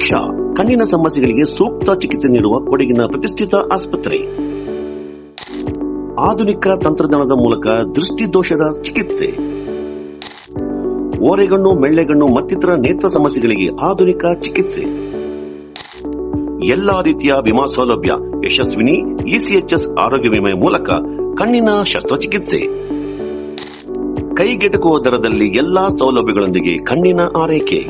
ಇಕ್ಷಾ ಕಣ್ಣಿನ ಸಮಸ್ಯೆಗಳಿಗೆ ಸೂಕ್ತ ಚಿಕಿತ್ಸೆ ನೀಡುವ ಕೊಡಗಿನ ಪ್ರತಿಷ್ಠಿತ ಆಸ್ಪತ್ರೆ. ಆಧುನಿಕ ತಂತ್ರಜ್ಞಾನದ ಮೂಲಕ ದೃಷ್ಟಿ ದೋಷದ ಚಿಕಿತ್ಸೆ, ಓರೆಗಣ್ಣು, ಮೆಳ್ಳೆಗಣ್ಣು ಮತ್ತಿತರ ನೇತ್ರ ಸಮಸ್ಯೆಗಳಿಗೆ ಆಧುನಿಕ ಚಿಕಿತ್ಸೆ, ಎಲ್ಲಾ ರೀತಿಯ ವಿಮಾ ಸೌಲಭ್ಯ, ಯಶಸ್ವಿನಿ ಇಸಿಎಚ್ಎಸ್ ಆರೋಗ್ಯ ವಿಮೆ ಮೂಲಕ ಕಣ್ಣಿನ ಶಸ್ತ್ರಚಿಕಿತ್ಸೆ, ಕೈಗೆಟಕುವ ದರದಲ್ಲಿ ಎಲ್ಲಾ ಸೌಲಭ್ಯಗಳೊಂದಿಗೆ ಕಣ್ಣಿನ ಆರೈಕೆ,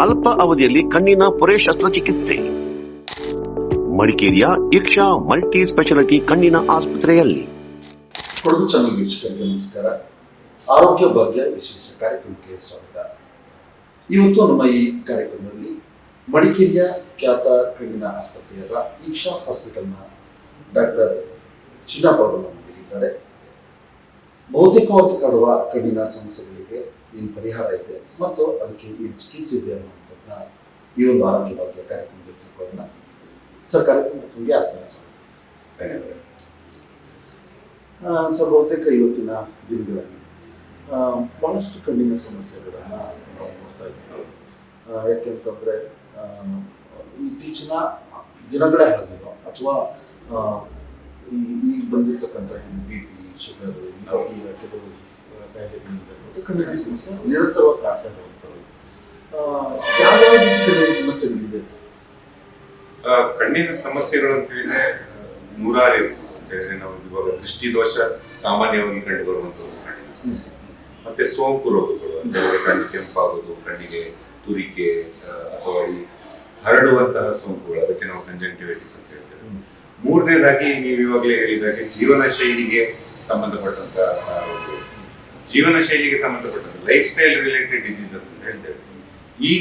ಅಲ್ಪ ಅವಧಿಯಲ್ಲಿ ಕಣ್ಣಿನ ಪೊರೆ ಶಸ್ತ್ರಚಿಕಿತ್ಸೆ. ಮಡಿಕೇರಿಯ ಇಕ್ಷಾ ಮಲ್ಟಿ ಸ್ಪೆಷಾಲಿಟಿ ಕಣ್ಣಿನ ಆಸ್ಪತ್ರೆಯಲ್ಲಿ. ಕೊಡಗು ಚಾನಲ್ ವೀಕ್ಷಕರಿಗೆ ನಮಸ್ಕಾರ. ಆರೋಗ್ಯ ಭಾಗ್ಯ ವಿಶೇಷ ಕಾರ್ಯಕ್ರಮಕ್ಕೆ ಸ್ವಾಗತ. ಇವತ್ತು ನಮ್ಮ ಈ ಕಾರ್ಯಕ್ರಮದಲ್ಲಿ ಮಡಿಕೇರಿಯ ಖ್ಯಾತ ಕಣ್ಣಿನ ಆಸ್ಪತ್ರೆಯಾದ ಇಕ್ಷಾ ಹಾಸ್ಪಿಟಲ್ನ ಡಾಕ್ಟರ್ ಚಿನ್ನಪ್ಪ ಅವರು ನಮ್ಮಲ್ಲಿದ್ದಾರೆ. ಬಹುತೇಕವಾಗಿ ಕಾಡುವ ಕಣ್ಣಿನ ಸಮಸ್ಯೆಗಳಿಗೆ ಏನು ಪರಿಹಾರ ಇದೆ ಮತ್ತು ಅದಕ್ಕೆ ಏನು ಚಿಕಿತ್ಸೆ ಇದೆ ಅನ್ನುವಂಥದ್ದನ್ನ ಈ ಒಂದು ಆರೋಗ್ಯ ಭಾಗ್ಯ ಕಾರ್ಯಕ್ರಮದಲ್ಲಿ ತಿಳ್ಕೊಳ್ಳೋಣ. ಸರ್, ಕಾರ್ಯಕ್ರಮಕ್ಕೆ ಆತ್ಮೀಯ ಸ್ವಾಗತ. ಧನ್ಯವಾದ. ಸೊ ಬಹುತೇಕ ಇವತ್ತಿನ ದಿನಗಳಲ್ಲಿ ಬಹಳಷ್ಟು ಕಣ್ಣಿನ ಸಮಸ್ಯೆಗಳನ್ನು ನಾವು ನೋಡ್ತಾ ಇದ್ದೀವಿ. ಯಾಕೆಂತಂದರೆ ಇತ್ತೀಚಿನ ದಿನಗಳೇ ಆಗಿರೋ ಅಥವಾ ಈಗ ಬಂದಿರ್ತಕ್ಕಂಥ BP, ಶುಗರ್, ಕೆಲವು ಕಾಯಿಲೆಗಳಿಂದ ಕಣ್ಣಿನ ಸಮಸ್ಯೆ ನಿರಂತರವಾಗಿ ಕಾಡ್ತಾ ಇರುವಂಥದ್ದು. ಯಾವ ಕಣ್ಣಿನ ಸಮಸ್ಯೆಗಳಿದೆ ಸರ್? ಕಣ್ಣಿನ ಸಮಸ್ಯೆಗಳು ಅಂತ ಹೇಳಿದ್ರೆ ನೂರಾರು ಅಂತ ಹೇಳಿದ್ರೆ ನಾವು ಇವಾಗ ದೃಷ್ಟಿ ದೋಷ ಸಾಮಾನ್ಯವಾಗಿ ಕಂಡು ಬರುವಂಥದ್ದು ಕಣ್ಣಿನ ಸಮಸ್ಯೆ. ಮತ್ತೆ ಸೋಂಕು ರೋಗಗಳು ಅಂತ ಹೇಳಿದ್ರೆ ಕಣ್ಣು ಕೆಂಪಾಗೋದು, ಕಣ್ಣಿಗೆ ತುರಿಕೆ ಅಥವಾ ಈ ಹರಡುವಂತಹ ಸೋಂಕುಗಳು, ಅದಕ್ಕೆ ನಾವು ಕಂಜಂಕ್ಟಿವೈಟಿಸ್ ಅಂತ ಹೇಳ್ತೇವೆ. ಮೂರನೇದಾಗಿ ನೀವು ಇವಾಗಲೇ ಹೇಳಿದಾಗೆ ಜೀವನ ಶೈಲಿಗೆ ಸಂಬಂಧಪಟ್ಟಂತ ಜೀವನ ಶೈಲಿಗೆ ಸಂಬಂಧಪಟ್ಟಂತ ಲೈಫ್ ಸ್ಟೈಲ್ ರಿಲೇಟೆಡ್ ಡಿಸೀಸಸ್ ಅಂತ ಹೇಳ್ತೇವೆ. ಈ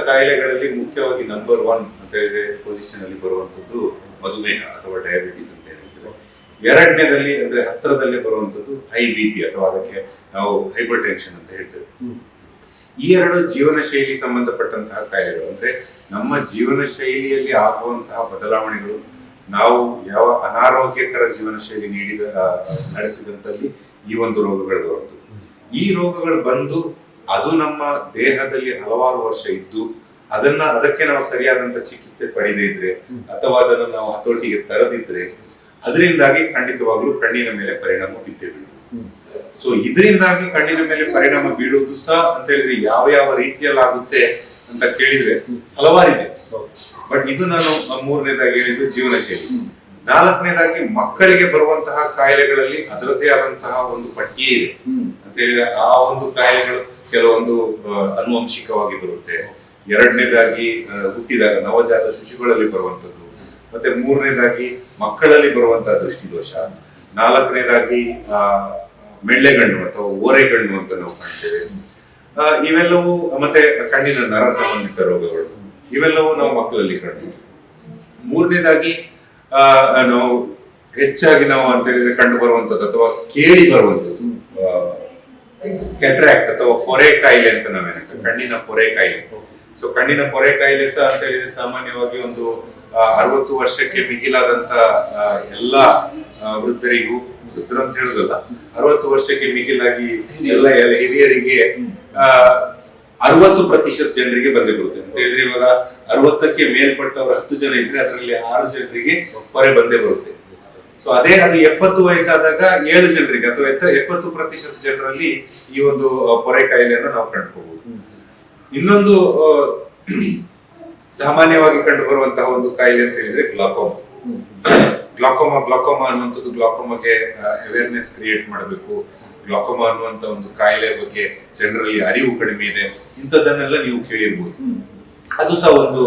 ಕಾಯಿಲೆಗಳಲ್ಲಿ ಮುಖ್ಯವಾಗಿ ನಂಬರ್ 1 ಅಂತ ಹೇಳಿದ್ರೆ ಪೊಸಿಷನ್ ಅಲ್ಲಿ ಬರುವಂತದ್ದು ಮಧುಮೇಹ ಅಥವಾ ಡಯಾಬಿಟಿಸ್ ಅಂತ ಹೇಳ್ತೇವೆ. ಎರಡನೇದಲ್ಲಿ ಅಂದ್ರೆ ಹತ್ತಿರದಲ್ಲೇ ಬರುವಂತದ್ದು ಹೈ BP ಅಥವಾ ಅದಕ್ಕೆ ನಾವು ಹೈಪರ್ ಟೆನ್ಷನ್ ಅಂತ ಹೇಳ್ತೇವೆ. ಈ ಎರಡು ಜೀವನ ಶೈಲಿ ಸಂಬಂಧಪಟ್ಟಂತಹ ಕಾಯಿಲೆಗಳು. ಅಂದ್ರೆ ನಮ್ಮ ಜೀವನ ಶೈಲಿಯಲ್ಲಿ ಆಗುವಂತಹ ಬದಲಾವಣೆಗಳು, ನಾವು ಯಾವ ಅನಾರೋಗ್ಯಕರ ಜೀವನ ಶೈಲಿ ನಡೆಸಿದಂತಲ್ಲಿ ಈ ಒಂದು ರೋಗಗಳು ಬರುವುದು. ಈ ರೋಗಗಳು ಬಂದು ಅದು ನಮ್ಮ ದೇಹದಲ್ಲಿ ಹಲವಾರು ವರ್ಷ ಇದ್ದು ಅದಕ್ಕೆ ನಾವು ಸರಿಯಾದಂತ ಚಿಕಿತ್ಸೆ ಪಡೆದೇ ಇದ್ರೆ ಅಥವಾ ಅದನ್ನು ನಾವು ಹತೋಟಿಗೆ ತರದಿದ್ರೆ ಅದರಿಂದಾಗಿ ಖಂಡಿತವಾಗ್ಲೂ ಕಣ್ಣಿನ ಮೇಲೆ ಪರಿಣಾಮ ಬಿದ್ದೇ ಬೀಳುವುದು. ಸೊ ಇದರಿಂದಾಗಿ ಕಣ್ಣಿನ ಮೇಲೆ ಪರಿಣಾಮ ಬೀಳುವುದು ಸಹ ಅಂತ ಹೇಳಿದ್ರೆ ಯಾವ ಯಾವ ರೀತಿಯಲ್ಲಿ ಆಗುತ್ತೆ ಅಂತ ಕೇಳಿದ್ರೆ ಹಲವಾರಿದೆ. ಬಟ್ ಇದು ನಾನು ಮೂರನೇದಾಗಿ ಹೇಳಿದ್ದು ಜೀವನ ಶೈಲಿ. ನಾಲ್ಕನೇದಾಗಿ ಮಕ್ಕಳಿಗೆ ಬರುವಂತಹ ಕಾಯಿಲೆಗಳಲ್ಲಿ ಅದರದ್ದೇ ಆದಂತಹ ಒಂದು ಪಟ್ಟಿಯೇ ಇದೆ ಅಂತ ಹೇಳಿದ್ರೆ ಆ ಒಂದು ಕಾಯಿಲೆಗಳು ಕೆಲವೊಂದು ಆನುವಂಶಿಕವಾಗಿ ಬರುತ್ತೆ. ಎರಡನೇದಾಗಿ ಹುಟ್ಟಿದಾಗ ನವಜಾತ ಶಿಶುಗಳಲ್ಲಿ ಬರುವಂತದ್ದು, ಮತ್ತೆ ಮೂರನೇದಾಗಿ ಮಕ್ಕಳಲ್ಲಿ ಬರುವಂತಹ ದೃಷ್ಟಿದೋಷ, ನಾಲ್ಕನೇದಾಗಿ ಮೆಳ್ಳೆಗಣ್ಣು ಅಥವಾ ಓರೆಗಣ್ಣು ಅಂತ ನಾವು ಕಾಣ್ತೇವೆ. ಇವೆಲ್ಲವೂ ಮತ್ತೆ ಕಣ್ಣಿನ ನರ ಸಂಬಂಧಿತ ರೋಗಗಳು, ಇವೆಲ್ಲವೂ ನಾವು ಮಕ್ಕಳಲ್ಲಿ ಕಾಣ್ತೀವಿ. ಮೂರನೇದಾಗಿ ನಾವು ಹೆಚ್ಚಾಗಿ ನಾವು ಅಂತ ಹೇಳಿದ್ರೆ ಕಂಡು ಬರುವಂತದ್ದು ಅಥವಾ ಕೇಳಿ ಬರುವಂತದ್ದು ಕ್ಯಾಟ್ರಾಕ್ಟ್ ಅಥವಾ ಪೊರೆ ಕಾಯಿಲೆ ಅಂತ ನಾವೇನಂತ ಕಣ್ಣಿನ ಪೊರೆ ಕಾಯಿಲೆ. ಸೊ ಕಣ್ಣಿನ ಪೊರೆ ಕಾಯಿಲೆ ಸಹ ಅಂತ ಹೇಳಿದ್ರೆ ಸಾಮಾನ್ಯವಾಗಿ ಒಂದು 60 ವರ್ಷಕ್ಕೆ ಮಿಗಿಲಾದಂತ ಎಲ್ಲಾ ವೃದ್ಧರಿಗೂ, ವೃದ್ಧರು ಅಂತ ಹೇಳುದಲ್ಲ, 60 ವರ್ಷಕ್ಕೆ ಮಿಗಿಲಾಗಿ ಎಲ್ಲ ಹಿರಿಯರಿಗೆ 60% ಜನರಿಗೆ ಬಂದೇ ಬರುತ್ತೆ ಅಂತ ಹೇಳಿದ್ರೆ ಇವಾಗ 60ಕ್ಕೆ ಮೇಲ್ಪಟ್ಟವರು 10 ಜನ ಇದ್ರೆ ಅದರಲ್ಲಿ 6 ಜನರಿಗೆ ಪೊರೆ ಬಂದೇ ಬರುತ್ತೆ. ಸೊ ಅದು 70 ವಯಸ್ಸಾದಾಗ 7 ಜನರಿಗೆ ಅಥವಾ 70% ಜನರಲ್ಲಿ ಈ ಒಂದು ಪೊರೆ ಕಾಯಿಲೆಯನ್ನು ನಾವು ಕಂಡುಕೋಬಹುದು. ಇನ್ನೊಂದು ಸಾಮಾನ್ಯವಾಗಿ ಕಂಡು ಬರುವಂತಹ ಒಂದು ಕಾಯಿಲೆ ಅಂತ ಹೇಳಿದ್ರೆ ಗ್ಲಾಕೋಮಾ ಅನ್ನುವಂಥದ್ದು. ಗ್ಲಾಕೋಮಾಗೆ ಅವೇರ್ನೆಸ್ ಕ್ರಿಯೇಟ್ ಮಾಡಬೇಕು. ಗ್ಲಾಕೋಮಾ ಅನ್ನುವಂತ ಒಂದು ಕಾಯಿಲೆ ಬಗ್ಗೆ ಜನರಲ್ಲಿ ಅರಿವು ಕಡಿಮೆ ಇದೆ, ಇಂಥದ್ದನ್ನೆಲ್ಲ ನೀವು ಕೇಳಿರ್ಬೋದು. ಅದು ಸಹ ಒಂದು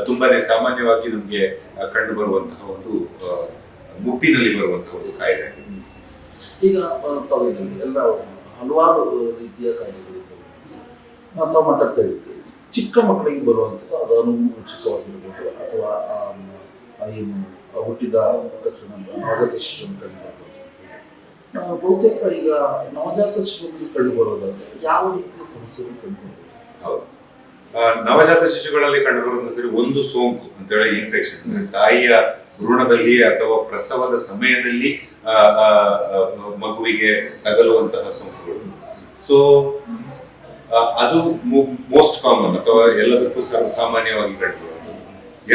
ತುಂಬಾನೇ ಸಾಮಾನ್ಯವಾಗಿ ನಮ್ಗೆ ಕಂಡು ಬರುವಂತಹ ಒಂದು ಮುಪ್ಪಿನಲ್ಲಿ ಬರುವಂತಹ ಒಂದು ಕಾಯಿಲೆ. ಈಗ ಎಲ್ಲ ಹಲವಾರು ರೀತಿಯ ಕಾಯಿಲೆಗಳಿದ್ದಾವೆ. ನಾವು ಮಾತಾಡ್ತಾ ಇದ್ದೀವಿ ಚಿಕ್ಕ ಮಕ್ಕಳಿಗೆ ಬರುವಂಥದ್ದು, ಅದು ಅನುವಂಶಿಕವಾಗಿರ್ಬೋದು ಅಥವಾ ಏನು ಹುಟ್ಟಿದ ತಕ್ಷಣ ನವಜಾತ ಶಿಶುವನ್ನು ಕಂಡು ಬರ್ಬೋದು. ಬಹುತೇಕ ಈಗ ನವಜಾತ ಶಿಶುಗಳಿಗೆ ಕಂಡು ಬರೋದಾದ್ರೆ ಯಾವ ರೀತಿಯ ಸಮಸ್ಯೆಗಳು ಕಂಡು ಬರ್ಬೋದು? ಹೌದು, ನವಜಾತ ಶಿಶುಗಳಲ್ಲಿ ಕಂಡುಬರುವಂತಂದ್ರೆ ಒಂದು ಸೋಂಕು ಅಂತ ಹೇಳಿ ಇನ್ಫೆಕ್ಷನ್, ತಾಯಿಯ ಭ್ರೂಣದಲ್ಲಿ ಅಥವಾ ಪ್ರಸವದ ಸಮಯದಲ್ಲಿ ಮಗುವಿಗೆ ತಗಲುವಂತಹ ಸೋಂಕುಗಳು. ಸೊ ಅದು ಮೋಸ್ಟ್ ಕಾಮನ್ ಅಥವಾ ಎಲ್ಲದಕ್ಕೂ ಸಾಮಾನ್ಯವಾಗಿ ಕಂಡುಬರುತ್ತದೆ.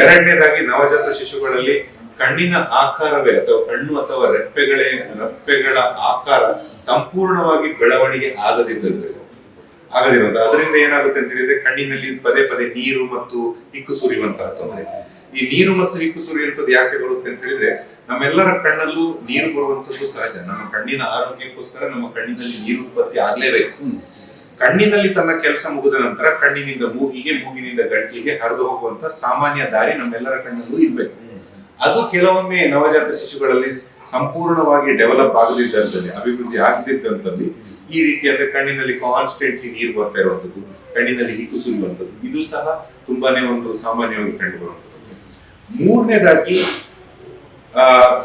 ಎರಡನೇದಾಗಿ ನವಜಾತ ಶಿಶುಗಳಲ್ಲಿ ಕಣ್ಣಿನ ಆಕಾರವೇ ಅಥವಾ ಕಣ್ಣು ಅಥವಾ ರೆಪ್ಪೆಗಳ ಆಕಾರ ಸಂಪೂರ್ಣವಾಗಿ ಬೆಳವಣಿಗೆ ಆಗದಿರುವಂತ ಅದರಿಂದ ಏನಾಗುತ್ತೆ ಅಂತ ಹೇಳಿದ್ರೆ ಕಣ್ಣಿನಲ್ಲಿ ಪದೇ ಪದೇ ನೀರು ಮತ್ತು ಹಿಕ್ಕು ಸುರಿಯುವಂತಹ ತೊಂದರೆ. ಈ ನೀರು ಮತ್ತು ಹಿಕ್ಕು ಸುರಿಯುವಂಥದ್ದು ಯಾಕೆ ಬರುತ್ತೆ ಅಂತ ಹೇಳಿದ್ರೆ ನಮ್ಮೆಲ್ಲರ ಕಣ್ಣಲ್ಲೂ ನೀರು ಬರುವಂತದ್ದು ಸಹಜ. ನಮ್ಮ ಕಣ್ಣಿನ ಆರೋಗ್ಯಕ್ಕೋಸ್ಕರ ನಮ್ಮ ಕಣ್ಣಿನಲ್ಲಿ ನೀರು ಉತ್ಪತ್ತಿ ಆಗ್ಲೇಬೇಕು. ಕಣ್ಣಿನಲ್ಲಿ ತನ್ನ ಕೆಲಸ ಮುಗಿದ ನಂತರ ಕಣ್ಣಿನಿಂದ ಮೂಗಿಗೆ, ಮೂಗಿನಿಂದ ಗಂಟಲಿಗೆ ಹರಿದು ಹೋಗುವಂತ ಸಾಮಾನ್ಯ ದಾರಿ ನಮ್ಮೆಲ್ಲರ ಕಣ್ಣಲ್ಲೂ ಇರ್ಬೇಕು. ಅದು ಕೆಲವೊಮ್ಮೆ ನವಜಾತ ಶಿಶುಗಳಲ್ಲಿ ಸಂಪೂರ್ಣವಾಗಿ ಡೆವಲಪ್ ಆಗದಿದ್ದಂತಲ್ಲಿ, ಅಭಿವೃದ್ಧಿ ಆಗದಿದ್ದಂತಲ್ಲಿ ಈ ರೀತಿ ಅಂದ್ರೆ ಕಣ್ಣಿನಲ್ಲಿ ಕಾನ್ಸ್ಟೆಂಟ್ಲಿ ನೀರು ಬರ್ತಾ ಇರುವಂತದ್ದು, ಕಣ್ಣಿನಲ್ಲಿ ಹಿಕ್ಕು ಸುರಿಯುವಂಥದ್ದು, ಇದು ಸಹ ತುಂಬಾನೇ ಒಂದು ಸಾಮಾನ್ಯವಾಗಿ ಕಂಡು ಬರುವಂಥದ್ದು. ಮೂರನೇದಾಗಿ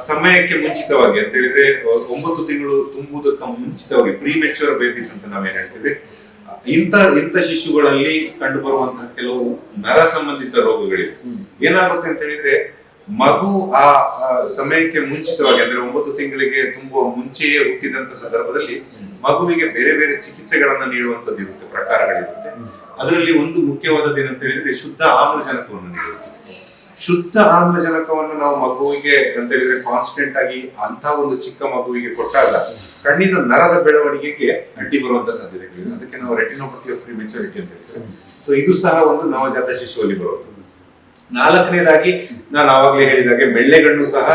ಸಮಯಕ್ಕೆ ಮುಂಚಿತವಾಗಿ ಅಂತ ಹೇಳಿದ್ರೆ 9 ತಿಂಗಳು ತುಂಬುವುದಕ್ಕೆ ಮುಂಚಿತವಾಗಿ ಪ್ರೀಮೆಚ್ಯೂರ್ ಬೇಬೀಸ್ ಅಂತ ನಾವೇನ್ ಹೇಳ್ತೀವಿ, ಇಂಥ ಶಿಶುಗಳಲ್ಲಿ ಕಂಡು ಬರುವಂತಹ ಕೆಲವು ನರ ಸಂಬಂಧಿತ ರೋಗಗಳಿವೆ. ಏನಾಗುತ್ತೆ ಅಂತ ಹೇಳಿದ್ರೆ ಮಗು ಆ ಸಮಯಕ್ಕೆ ಮುಂಚಿತವಾಗಿ ಅಂದ್ರೆ 9 ತಿಂಗಳಿಗೆ ತುಂಬುವ ಮುಂಚೆಯೇ ಹುಟ್ಟಿದಂತ ಸಂದರ್ಭದಲ್ಲಿ ಮಗುವಿಗೆ ಬೇರೆ ಬೇರೆ ಚಿಕಿತ್ಸೆಗಳನ್ನ ನೀಡುವಂತದ್ದು ಇರುತ್ತೆ, ಪ್ರಕಾರಗಳಿರುತ್ತೆ. ಅದರಲ್ಲಿ ಒಂದು ಮುಖ್ಯವಾದದ್ದು ಏನಂತ ಹೇಳಿದ್ರೆ ಶುದ್ಧ ಆಮ್ಲಜನಕವನ್ನು ನೀಡುವುದು. ಶುದ್ಧ ಆಮ್ಲಜನಕವನ್ನು ನಾವು ಮಗುವಿಗೆ ಅಂತ ಹೇಳಿದ್ರೆ ಕಾನ್ಸ್ಟೆಂಟ್ ಆಗಿ ಅಂತ ಒಂದು ಚಿಕ್ಕ ಮಗುವಿಗೆ ಕೊಟ್ಟಾಗ ಕಣ್ಣಿನ ನರದ ಬೆಳವಣಿಗೆಗೆ ಅಡ್ಡಿ ಬರುವಂತ ಸಾಧ್ಯತೆಗಳಿವೆ. ಅದಕ್ಕೆ ನಾವು ರೆಟಿನೋಪತಿ ಆಫ್ ಪ್ರಿಮೆಚುರಿಟಿ ಅಂತ ಹೇಳ್ತೇವೆ. ಸೊ ಇದು ಸಹ ಒಂದು ನವಜಾತ ಶಿಶುವಲ್ಲಿ ಬರುವುದು. ನಾಲ್ಕನೇದಾಗಿ ನಾನು ಆವಾಗಲೇ ಹೇಳಿದಾಗೆ ಮೆಳ್ಳೆಗಣ್ಣು ಸಹ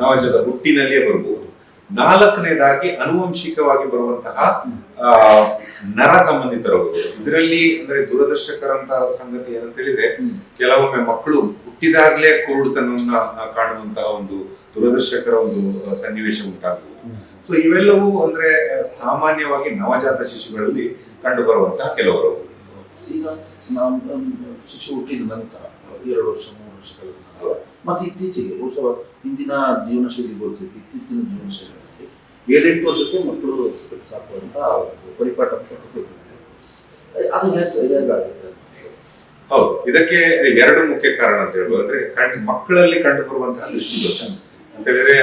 ನವಜಾತ ಹುಟ್ಟಿನಲ್ಲಿಯೇ ಬರಬಹುದು. ನಾಲ್ಕನೇದಾಗಿ ಅನುವಂಶಿಕವಾಗಿ ಬರುವಂತಹ ನರ ಸಂಬಂಧಿತ ರೋಗಗಳು. ಇದರಲ್ಲಿ ಅಂದ್ರೆ ದುರದೃಷ್ಟಕರಂತಹ ಸಂಗತಿ ಏನಂತ ಹೇಳಿದ್ರೆ ಕೆಲವೊಮ್ಮೆ ಮಕ್ಕಳು ಹುಟ್ಟಿದಾಗ್ಲೇ ಕುರುಡುತನವನ್ನ ಕಾಣುವಂತಹ ಒಂದು ದುರದೃಷ್ಟಕರ ಒಂದು ಸನ್ನಿವೇಶ ಉಂಟಾಗುವುದು. ಸೊ ಇವೆಲ್ಲವೂ ಅಂದ್ರೆ ಸಾಮಾನ್ಯವಾಗಿ ನವಜಾತ ಶಿಶುಗಳಲ್ಲಿ ಕಂಡು ಬರುವಂತಹ ಕೆಲವು ರೋಗಗಳು. ಈಗ ನಾವು ಶಿಶು ಹುಟ್ಟಿದ ನಂತರ 2 ವರ್ಷ 3 ವರ್ಷಗಳ ನಂತರ ಮತ್ತೆ ಇತ್ತೀಚೆಗೆ ಬಹುಶಃ ಹಿಂದಿನ ಜೀವನ ಶೈಲಿ ಹೋಲಿಸಿದ್ರೆ ಇತ್ತೀಚಿನ ಜೀವನ ಶೈಲಿಯಲ್ಲಿ 7-8 ವರ್ಷಕ್ಕೆ ಮಕ್ಕಳು ಸಾಕುವಂತ ಪರಿಪಾಠ ಅದು ಹೇಗಾಗುತ್ತೆ? ಹೌದು, ಇದಕ್ಕೆ 2 ಮುಖ್ಯ ಕಾರಣ ಅಂತ ಹೇಳ್ಬೋದು. ಅಂದ್ರೆ ಮಕ್ಕಳಲ್ಲಿ ಕಂಡು ಬರುವಂತಹ ದೃಷ್ಟಿದೋಷ ಅಂತ ಹೇಳಿದ್ರೆ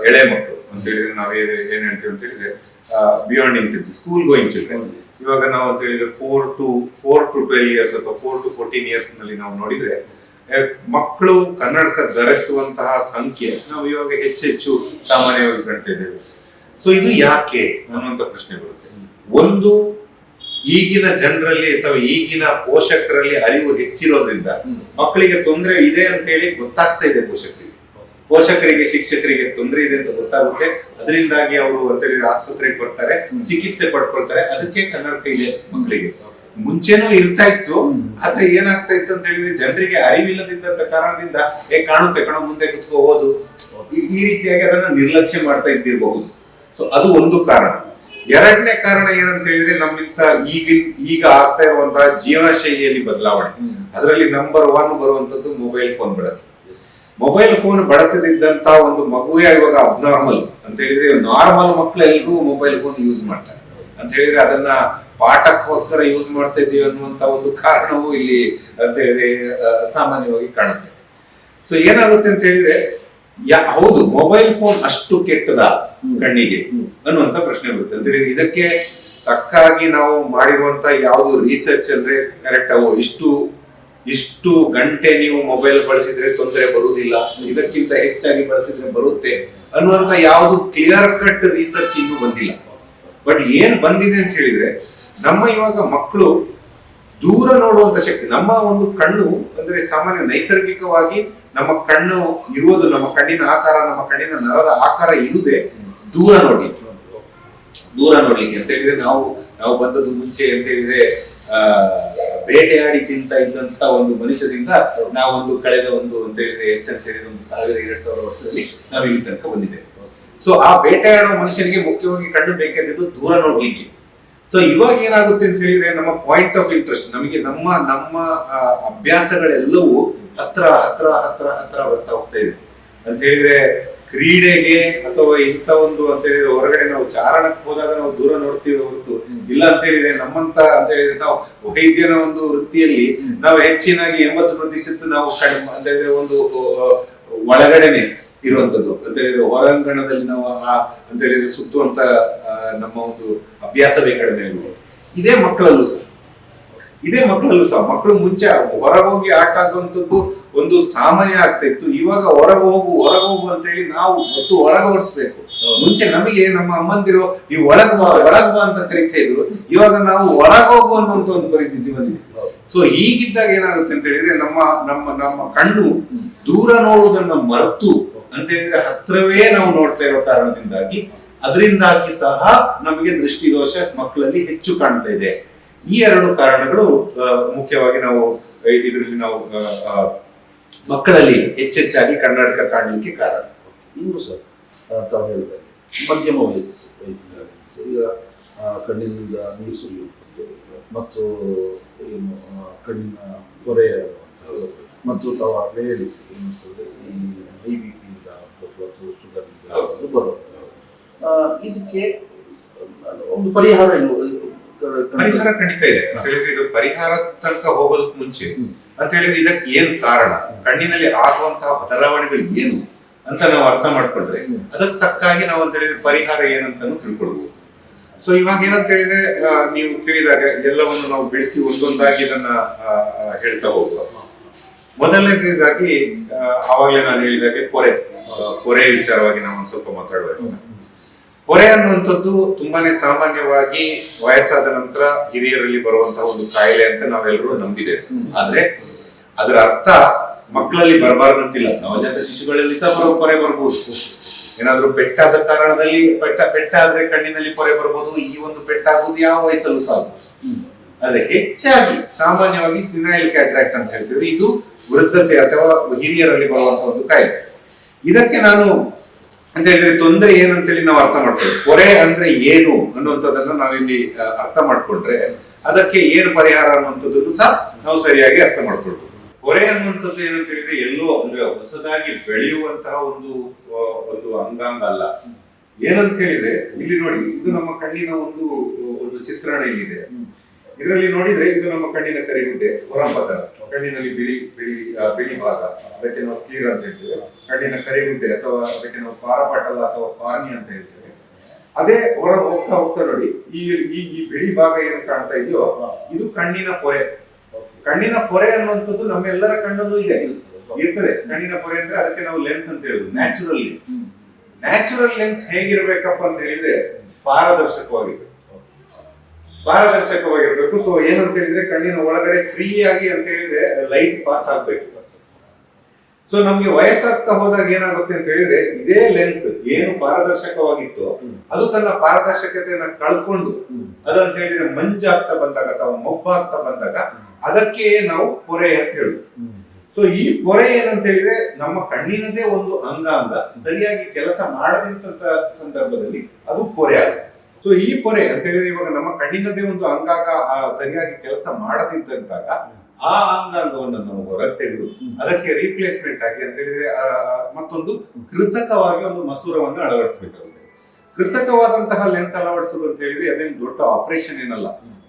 ಎಳೆ ಮಕ್ಕಳು ಅಂತ ಹೇಳಿದ್ರೆ ನಾವ್ ಏನ್ ಹೇಳ್ತೀವಿ ಅಂತ ಹೇಳಿದ್ರೆ ಬಿಯಾಂಡ್ ಇನ್ಫೆನ್ಸಿ, ಸ್ಕೂಲ್ ಗೋಯಿಂಗ್ ಚಿಲ್ಡ್ರನ್. ಇವಾಗ ನಾವು ಅಂತ ಹೇಳಿದ್ರೆ 4 to 12 ಇಯರ್ಸ್ ಅಥವಾ 4 to 14 ಇಯರ್ಸ್ ನಲ್ಲಿ ನಾವು ನೋಡಿದ್ರೆ ಮಕ್ಕಳು ಕನ್ನಡಕ ಧರಿಸುವಂತಹ ಸಂಖ್ಯೆ ನಾವು ಇವಾಗ ಹೆಚ್ಚು ಸಾಮಾನ್ಯವಾಗಿ ಕಾಣ್ತಾ ಇದ್ದೇವೆ. ಸೊ ಇದು ಯಾಕೆ ಅನ್ನುವಂತ ಪ್ರಶ್ನೆ ಬರುತ್ತೆ. ಒಂದು, ಈಗಿನ ಜನರಲ್ಲಿ ಅಥವಾ ಈಗಿನ ಪೋಷಕರಲ್ಲಿ ಅರಿವು ಹೆಚ್ಚಿರೋದ್ರಿಂದ ಮಕ್ಕಳಿಗೆ ತೊಂದರೆ ಇದೆ ಅಂತ ಹೇಳಿ ಗೊತ್ತಾಗ್ತಾ ಇದೆ. ಪೋಷಕರಿಗೆ ಶಿಕ್ಷಕರಿಗೆ ತೊಂದರೆ ಇದೆ ಅಂತ ಗೊತ್ತಾಗುತ್ತೆ. ಅದರಿಂದಾಗಿ ಅವರು ಅಂತ ಹೇಳಿದ್ರೆ ಆಸ್ಪತ್ರೆಗೆ ಬರ್ತಾರೆ, ಚಿಕಿತ್ಸೆ ಪಡ್ಕೊಳ್ತಾರೆ. ಅದಕ್ಕೆ ಕನ್ನಡಕ ಇದೆ ಮಕ್ಕಳಿಗೆ. ಮುಂಚೆನೂ ಇರ್ತಾ ಇತ್ತು, ಆದ್ರೆ ಏನಾಗ್ತಾ ಇತ್ತು ಅಂತ ಹೇಳಿದ್ರೆ ಜನರಿಗೆ ಅರಿವಿಲ್ಲದಿದ್ದಂತ ಕಾರಣದಿಂದ ಕಾಣುತ್ತೆ ಕಣ ಮುಂದೆ ಕುತ್ಕೋ ಓದು, ಈ ರೀತಿಯಾಗಿ ಅದನ್ನ ನಿರ್ಲಕ್ಷ್ಯ ಮಾಡ್ತಾ ಇದ್ದಿರಬಹುದು. ಸೊ ಅದು ಒಂದು ಕಾರಣ. ಎರಡನೇ ಕಾರಣ ಏನಂತ ಹೇಳಿದ್ರೆ ನಮ್ಮಿಂದ ಈಗ ಆಗ್ತಾ ಇರುವಂತಹ ಜೀವನ ಶೈಲಿಯಲ್ಲಿ ಬದಲಾವಣೆ. ಅದರಲ್ಲಿ ನಂಬರ್ 1 ಬರುವಂತದ್ದು ಮೊಬೈಲ್ ಫೋನ್ ಬಳಕೆ. ಮೊಬೈಲ್ ಫೋನ್ ಬಳಸದಿದ್ದಂತ ಒಂದು ಮಗುವೇ ಇವಾಗ ಅಬ್ನಾರ್ಮಲ್ ಅಂತ ಹೇಳಿದ್ರೆ, ನಾರ್ಮಲ್ ಮಕ್ಕಳೆಲ್ಲರೂ ಮೊಬೈಲ್ ಫೋನ್ ಯೂಸ್ ಮಾಡ್ತಾರೆ ಅಂತ ಹೇಳಿದ್ರೆ ಅದನ್ನ ಪಾಠಕ್ಕೋಸ್ಕರ ಯೂಸ್ ಮಾಡ್ತಾ ಇದ್ದೀವಿ ಅನ್ನುವಂತ ಒಂದು ಕಾರಣವೂ ಇಲ್ಲಿ ಅಂತ ಹೇಳಿದ್ರೆ ಸಾಮಾನ್ಯವಾಗಿ ಕಾಣುತ್ತೆ. ಸೊ ಏನಾಗುತ್ತೆ ಅಂತ ಹೇಳಿದ್ರೆ ಹೌದು, ಮೊಬೈಲ್ ಫೋನ್ ಅಷ್ಟು ಕೆಟ್ಟದ ಕಣ್ಣಿಗೆ ಅನ್ನುವಂತ ಪ್ರಶ್ನೆ ಬರುತ್ತೆ ಅಂತ ಹೇಳಿದ್ರೆ ಇದಕ್ಕೆ ತಕ್ಕಾಗಿ ನಾವು ಮಾಡಿರುವಂತ ಯಾವುದು ರಿಸರ್ಚ್ ಅಂದ್ರೆ ಕರೆಕ್ಟ್ ಅವು ಇಷ್ಟು ಗಂಟೆ ನೀವು ಮೊಬೈಲ್ ಬಳಸಿದ್ರೆ ತೊಂದರೆ ಬರುವುದಿಲ್ಲ, ಇದಕ್ಕಿಂತ ಹೆಚ್ಚಾಗಿ ಬಳಸಿದ್ರೆ ಬರುತ್ತೆ ಅನ್ನುವಂತ ಯಾವುದು ಕ್ಲಿಯರ್ ಕಟ್ ರಿಸರ್ಚ್ ಇನ್ನೂ ಬಂದಿಲ್ಲ. ಬಟ್ ಏನ್ ಬಂದಿದೆ ಅಂತ ಹೇಳಿದ್ರೆ ನಮ್ಮ ಇವಾಗ ಮಕ್ಕಳು ದೂರ ನೋಡುವಂತ ಶಕ್ತಿ, ನಮ್ಮ ಒಂದು ಕಣ್ಣು ಅಂದ್ರೆ ಸಾಮಾನ್ಯ ನೈಸರ್ಗಿಕವಾಗಿ ನಮ್ಮ ಕಣ್ಣು ಇರುವುದು, ನಮ್ಮ ಕಣ್ಣಿನ ಆಕಾರ, ನಮ್ಮ ಕಣ್ಣಿನ ನರದ ಆಕಾರ ಇರುವುದೇ ದೂರ ನೋಡ್ಲಿಕ್ಕೆ ಅಂತ ಹೇಳಿದ್ರೆ ನಾವು ಬಂದದ್ದು ಮುಂಚೆ ಅಂತ ಹೇಳಿದ್ರೆ ಬೇಟೆಯಾಡಿ ತಿಂತ ಇದ್ದಂತ ಒಂದು ಮನುಷ್ಯದಿಂದ ನಾವೊಂದು ಕಳೆದ ಒಂದು ಅಂತ ಹೇಳಿದ್ರೆ ಹೆಚ್ಚಂತ ಹೇಳಿದ್ರೆ 1000-2000 ವರ್ಷದಲ್ಲಿ ನಾವು ಇಲ್ಲಿ ತನಕ ಬಂದಿದ್ದೇವೆ. ಸೊ ಆ ಬೇಟೆಯಾಡುವ ಮನುಷ್ಯನಿಗೆ ಮುಖ್ಯವಾಗಿ ಕಣ್ಣು ಬೇಕಾದದ್ದು ದೂರ ನೋಡ್ಲಿಕ್ಕೆ. ಸೊ ಇವಾಗ ಏನಾಗುತ್ತೆ ಅಂತ ಹೇಳಿದ್ರೆ ನಮ್ಮ ಪಾಯಿಂಟ್ ಆಫ್ ಇಂಟ್ರೆಸ್ಟ್, ನಮಗೆ ನಮ್ಮ ಅಭ್ಯಾಸಗಳೆಲ್ಲವೂ ಹತ್ರ ಬರ್ತಾ ಹೋಗ್ತಾ ಇದೆ ಅಂತ ಹೇಳಿದ್ರೆ ಕ್ರೀಡೆಗೆ ಅಥವಾ ಇಂಥ ಒಂದು ಅಂತ ಹೇಳಿದ್ರೆ ಹೊರಗಡೆ ನಾವು ಚಾರಣಕ್ಕೆ ಹೋದಾಗ ನಾವು ದೂರ ನೋಡ್ತೀವಿ ಹೊರತು ಇಲ್ಲ ಅಂತ ಹೇಳಿದ್ರೆ ನಮ್ಮಂತ ಅಂತ ಹೇಳಿದ್ರೆ ನಾವು ವೈದ್ಯನ ಒಂದು ವೃತ್ತಿಯಲ್ಲಿ ನಾವು ಹೆಚ್ಚಿನಾಗಿ 80% ನಾವು ಕಡಿಮೆ ಅಂತ ಹೇಳಿದ್ರೆ ಒಂದು ಒಳಗಡೆನೆ ಇರುವಂತದ್ದು ಅಂತ ಹೇಳಿದ್ರೆ ಹೊರಾಂಗಣದಲ್ಲಿ ನಾವು ಅಂತ ಹೇಳಿದ್ರೆ ಸುತ್ತುವಂತ ನಮ್ಮ ಒಂದು ಅಭ್ಯಾಸವೇ ಕಡಿಮೆ ಇರುವುದು. ಇದೇ ಮಕ್ಕಳಲ್ಲೂ ಸಹ ಇದೇ ಮಕ್ಕಳಲ್ಲೂ ಸಹ ಮಕ್ಕಳು ಮುಂಚೆ ಹೊರಗೆ ಹೋಗಿ ಆಟ ಆಗುವಂಥದ್ದು ಒಂದು ಸಾಮಾನ್ಯ ಆಗ್ತಾ ಇತ್ತು. ಇವಾಗ ಹೊರಗೆ ಹೋಗು ಅಂತ ಹೇಳಿ ನಾವು ಮತ್ತು ಹೊರಗೆ ಹೊರಿಸ್ಬೇಕು. ಮುಂಚೆ ನಮಗೆ ನಮ್ಮ ಅಮ್ಮಂದಿರು ನೀವು ಹೊರಗೆ ಬಾ ಅಂತ ಕರೀತಾ ಇದ್ರು. ಇವಾಗ ನಾವು ಹೊರಗೆ ಹೋಗು ಅನ್ನುವಂತ ಒಂದು ಪರಿಸ್ಥಿತಿ ಬಂದಿದೆ. ಸೊ ಹೀಗಿದ್ದಾಗ ಏನಾಗುತ್ತೆ ಅಂತ ಹೇಳಿದ್ರೆ ನಮ್ಮ ನಮ್ಮ ನಮ್ಮ ಕಣ್ಣು ದೂರ ನೋಡುವುದನ್ನ ಮರೆತು ಅಂತ ಹೇಳಿದ್ರೆ ಹತ್ರವೇ ನಾವು ನೋಡ್ತಾ ಇರೋ ಕಾರಣದಿಂದಾಗಿ ಅದರಿಂದಾಗಿ ಸಹ ನಮಗೆ ದೃಷ್ಟಿದೋಷ ಮಕ್ಕಳಲ್ಲಿ ಹೆಚ್ಚು ಕಾಣ್ತಾ ಇದೆ. ಈ ಎರಡು ಕಾರಣಗಳು ಮುಖ್ಯವಾಗಿ ನಾವು ಇದರಲ್ಲಿ ನಾವು ಮಕ್ಕಳಲ್ಲಿ ಹೆಚ್ಚೆಚ್ಚಾಗಿ ಕನ್ನಡಕ ಕಾಣಲಿಕ್ಕೆ ಕಾರಣ. ಇನ್ನು ಸರ್ ತಾವು ಹೇಳಿದಾಗ ಮಧ್ಯಮ ವಯಸ್ಸಿನ ಈಗ ಕಣ್ಣಿನಿಂದ ನೀರು ಸುರಿಯುತ್ತದೆ ಮತ್ತು ಏನು ಕಣ್ಣಿನ ಹೊರೆ ಮತ್ತು ತಾವು ಅಲ್ಲೇ ಹೇಳಿ ಏನಿಸ್ತದೆ ಈ ಹೈ ಬಿ ಪಿಯಿಂದ ಅಥವಾ ಶುಗರ್ನಿಂದ ಬರುವಂಥದ್ದು ಇದಕ್ಕೆ ಒಂದು ಪರಿಹಾರ ಪರಿಹಾರ ಖಂಡಿತ ಇದೆ ಅಂತ ಹೇಳಿದ್ರೆ ಇದು ಪರಿಹಾರ ತನಕ ಹೋಗೋದಕ್ಕೆ ಮುಂಚೆ ಅಂತ ಹೇಳಿದ್ರೆ ಇದಕ್ಕೆ ಏನು ಕಾರಣ, ಕಣ್ಣಿನಲ್ಲಿ ಆಗುವಂತಹ ಬದಲಾವಣೆಗಳು ಏನು ಅಂತ ನಾವು ಅರ್ಥ ಮಾಡ್ಕೊಂಡ್ರೆ ಅದಕ್ಕೆ ತಕ್ಕಾಗಿ ನಾವು ಅಂತ ಹೇಳಿದ್ರೆ ಪರಿಹಾರ ಏನಂತಾನು ತಿಳ್ಕೊಳ್ಬಹುದು. ಸೊ ಇವಾಗ ಏನಂತ ಹೇಳಿದ್ರೆ ನೀವು ಕೇಳಿದಾಗ ಎಲ್ಲವನ್ನು ನಾವು ಬಿಡಿಸಿ ಒಂದೊಂದಾಗಿ ಇದನ್ನ ಹೇಳ್ತಾ ಹೋಗುವ. ಮೊದಲನೇದಾಗಿ ಆವಾಗಲೇ ನಾನು ಹೇಳಿದಾಗೆ ಪೊರೆ ವಿಚಾರವಾಗಿ ನಾವು ಒಂದು ಸ್ವಲ್ಪ ಮಾತಾಡುವ. ಪೊರೆ ಅನ್ನುವಂಥದ್ದು ತುಂಬಾನೇ ಸಾಮಾನ್ಯವಾಗಿ ವಯಸ್ಸಾದ ನಂತರ ಹಿರಿಯರಲ್ಲಿ ಬರುವಂತಹ ಒಂದು ಕಾಯಿಲೆ ಅಂತ ನಾವೆಲ್ಲರೂ ನಂಬಿದ್ದೇವೆ. ಆದ್ರೆ ಅದರ ಅರ್ಥ ಮಕ್ಕಳಲ್ಲಿ ಬರಬಾರ್ದಂತಿಲ್ಲ. ನವಜಾತ ಶಿಶುಗಳಲ್ಲಿ ಸಹ ಪೊರೆ ಬರ್ಬೋದು. ಏನಾದ್ರೂ ಪೆಟ್ಟಾದ ಕಾರಣದಲ್ಲಿ ಪೆಟ್ಟಾದ್ರೆ ಕಣ್ಣಿನಲ್ಲಿ ಪೊರೆ ಬರ್ಬೋದು. ಈ ಒಂದು ಪೆಟ್ಟಾಗುವುದು ಯಾವ ವಯಸ್ಸಲ್ಲೂ ಸಾಧ್ಯ. ಆದ್ರೆ ಹೆಚ್ಚಾಗಿ ಸಾಮಾನ್ಯವಾಗಿ ಸಿನಾಯಿಲ್ ಕ್ಯಾಟ್ರಾಕ್ಟ್ ಅಂತ ಹೇಳ್ತೀವಿ. ಇದು ವೃದ್ಧತೆ ಅಥವಾ ಹಿರಿಯರಲ್ಲಿ ಬರುವಂತಹ ಒಂದು ಕಾಯಿಲೆ. ಇದಕ್ಕೆ ನಾನು ಅಂತ ಹೇಳಿದ್ರೆ ತೊಂದರೆ ಏನಂತೇಳಿ ನಾವು ಅರ್ಥ ಮಾಡ್ತೇವೆ. ಪೊರೆ ಅಂದ್ರೆ ಏನು ಅನ್ನುವಂಥದ್ದನ್ನ ನಾವಿಲ್ಲಿ ಅರ್ಥ ಮಾಡ್ಕೊಂಡ್ರೆ ಅದಕ್ಕೆ ಏನು ಪರಿಹಾರ ಅನ್ನುವಂಥದ್ದನ್ನು ಸಹ ನಾವು ಸರಿಯಾಗಿ ಅರ್ಥ ಮಾಡ್ಕೊಳ್ಬಹುದು. ಪೊರೆ ಅನ್ನುವಂಥದ್ದು ಏನಂತ ಹೇಳಿದ್ರೆ ಎಲ್ಲೋ ಅಂದ್ರೆ ಹೊಸದಾಗಿ ಬೆಳೆಯುವಂತಹ ಒಂದು ಅಂಗಾಂಗ ಅಲ್ಲ. ಏನಂತ ಹೇಳಿದ್ರೆ ಇಲ್ಲಿ ನೋಡಿ, ಇದು ನಮ್ಮ ಕಣ್ಣಿನ ಒಂದು ಚಿತ್ರಣ ಇಲ್ಲಿದೆ. ಇದರಲ್ಲಿ ನೋಡಿದ್ರೆ ಇದು ನಮ್ಮ ಕಣ್ಣಿನ ಕರಿಗುಡ್ಡೆ ಹೊರಪದರ, ಕಣ್ಣಿನಲ್ಲಿ ಬಿಳಿ ಭಾಗ, ಅದಕ್ಕೆ ನಾವು ಸ್ಕ್ಲೀರ್ ಅಂತ ಹೇಳ್ತೇವೆ. ಕಣ್ಣಿನ ಕರಿಗುಡ್ಡೆ ಅಥವಾ ಅದಕ್ಕೆ ನಾವು ಪಾರಪಟಲ ಅಥವಾ ಕಾರ್ನಿ ಅಂತ ಹೇಳ್ತೇವೆ. ಅದೇ ಹೊರ ಹೋಗ್ತಾ ನೋಡಿ ಈ ಬಿಳಿ ಭಾಗ ಏನು ಕಾಣ್ತಾ ಇದೆಯೋ ಇದು ಕಣ್ಣಿನ ಪೊರೆ. ಕಣ್ಣಿನ ಪೊರೆ ಅನ್ನುವಂಥದ್ದು ನಮ್ಮೆಲ್ಲರ ಕಣ್ಣಲ್ಲೂ ಇರ್ತದೆ. ಕಣ್ಣಿನ ಪೊರೆ ಅಂದ್ರೆ ಅದಕ್ಕೆ ನಾವು ಲೆನ್ಸ್ ಅಂತ ಹೇಳುದು, ನ್ಯಾಚುರಲ್ ಲೆನ್ಸ್. ನ್ಯಾಚುರಲ್ ಲೆನ್ಸ್ ಹೇಗಿರ್ಬೇಕಪ್ಪ ಅಂತ ಹೇಳಿದ್ರೆ ಪಾರದರ್ಶಕವಾಗಿರ್ಬೇಕು. ಸೊ ಏನಂತ ಹೇಳಿದ್ರೆ ಕಣ್ಣಿನ ಒಳಗಡೆ ಫ್ರೀ ಆಗಿ ಅಂತ ಹೇಳಿದ್ರೆ ಲೈಟ್ ಪಾಸ್ ಆಗ್ಬೇಕು. ಸೊ ನಮ್ಗೆ ವಯಸ್ಸಾಗ್ತಾ ಹೋದಾಗ ಏನಾಗುತ್ತೆ ಅಂತ ಹೇಳಿದ್ರೆ ಇದೇ ಲೆನ್ಸ್ ಏನು ಪಾರದರ್ಶಕವಾಗಿತ್ತು ಅದು ತನ್ನ ಪಾರದರ್ಶಕತೆಯನ್ನ ಕಳ್ಕೊಂಡು ಅದಂತ ಹೇಳಿದ್ರೆ ಮಂಜಾಗ್ತಾ ಬಂದಾಗ ಅಥವಾ ಮೊಬ್ಬಾಗ್ತಾ ಬಂದಾಗ ಅದಕ್ಕೆ ನಾವು ಪೊರೆ ಅಂತ ಹೇಳುದು. ಸೊ ಈ ಪೊರೆ ಏನಂತ ಹೇಳಿದ್ರೆ ನಮ್ಮ ಕಣ್ಣಿನದೇ ಒಂದು ಅಂಗಾಂಗ ಸರಿಯಾಗಿ ಕೆಲಸ ಮಾಡದಂತ ಸಂದರ್ಭದಲ್ಲಿ ಅದು ಪೊರೆ ಆಗುತ್ತೆ. ಸೊ ಈ ಪೊರೆ ಅಂತ ಹೇಳಿದ್ರೆ ಇವಾಗ ನಮ್ಮ ಕಣ್ಣಿನದೇ ಒಂದು ಅಂಗಾಂಗ ಸರಿಯಾಗಿ ಕೆಲಸ ಮಾಡದಿದ್ದಂತಾಗ ಆ ಅಂಗಾಂಗವನ್ನು ನಾವು ಹೊರಗೆ ತೆಗೆದು ಅದಕ್ಕೆ ರೀಪ್ಲೇಸ್ಮೆಂಟ್ ಆಗಿ ಅಂತ ಹೇಳಿದ್ರೆ ಮತ್ತೊಂದು ಕೃತಕವಾಗಿ ಒಂದು ಮಸೂರವನ್ನು ಅಳವಡಿಸಬೇಕಾಗುತ್ತೆ. ಕೃತಕವಾದಂತಹ ಲೆನ್ಸ್ ಅಳವಡಿಸುವುದು ಅಂತ ಹೇಳಿದ್ರೆ ಅದೇನು ದೊಡ್ಡ ಆಪರೇಷನ್ ಏನಲ್ಲ.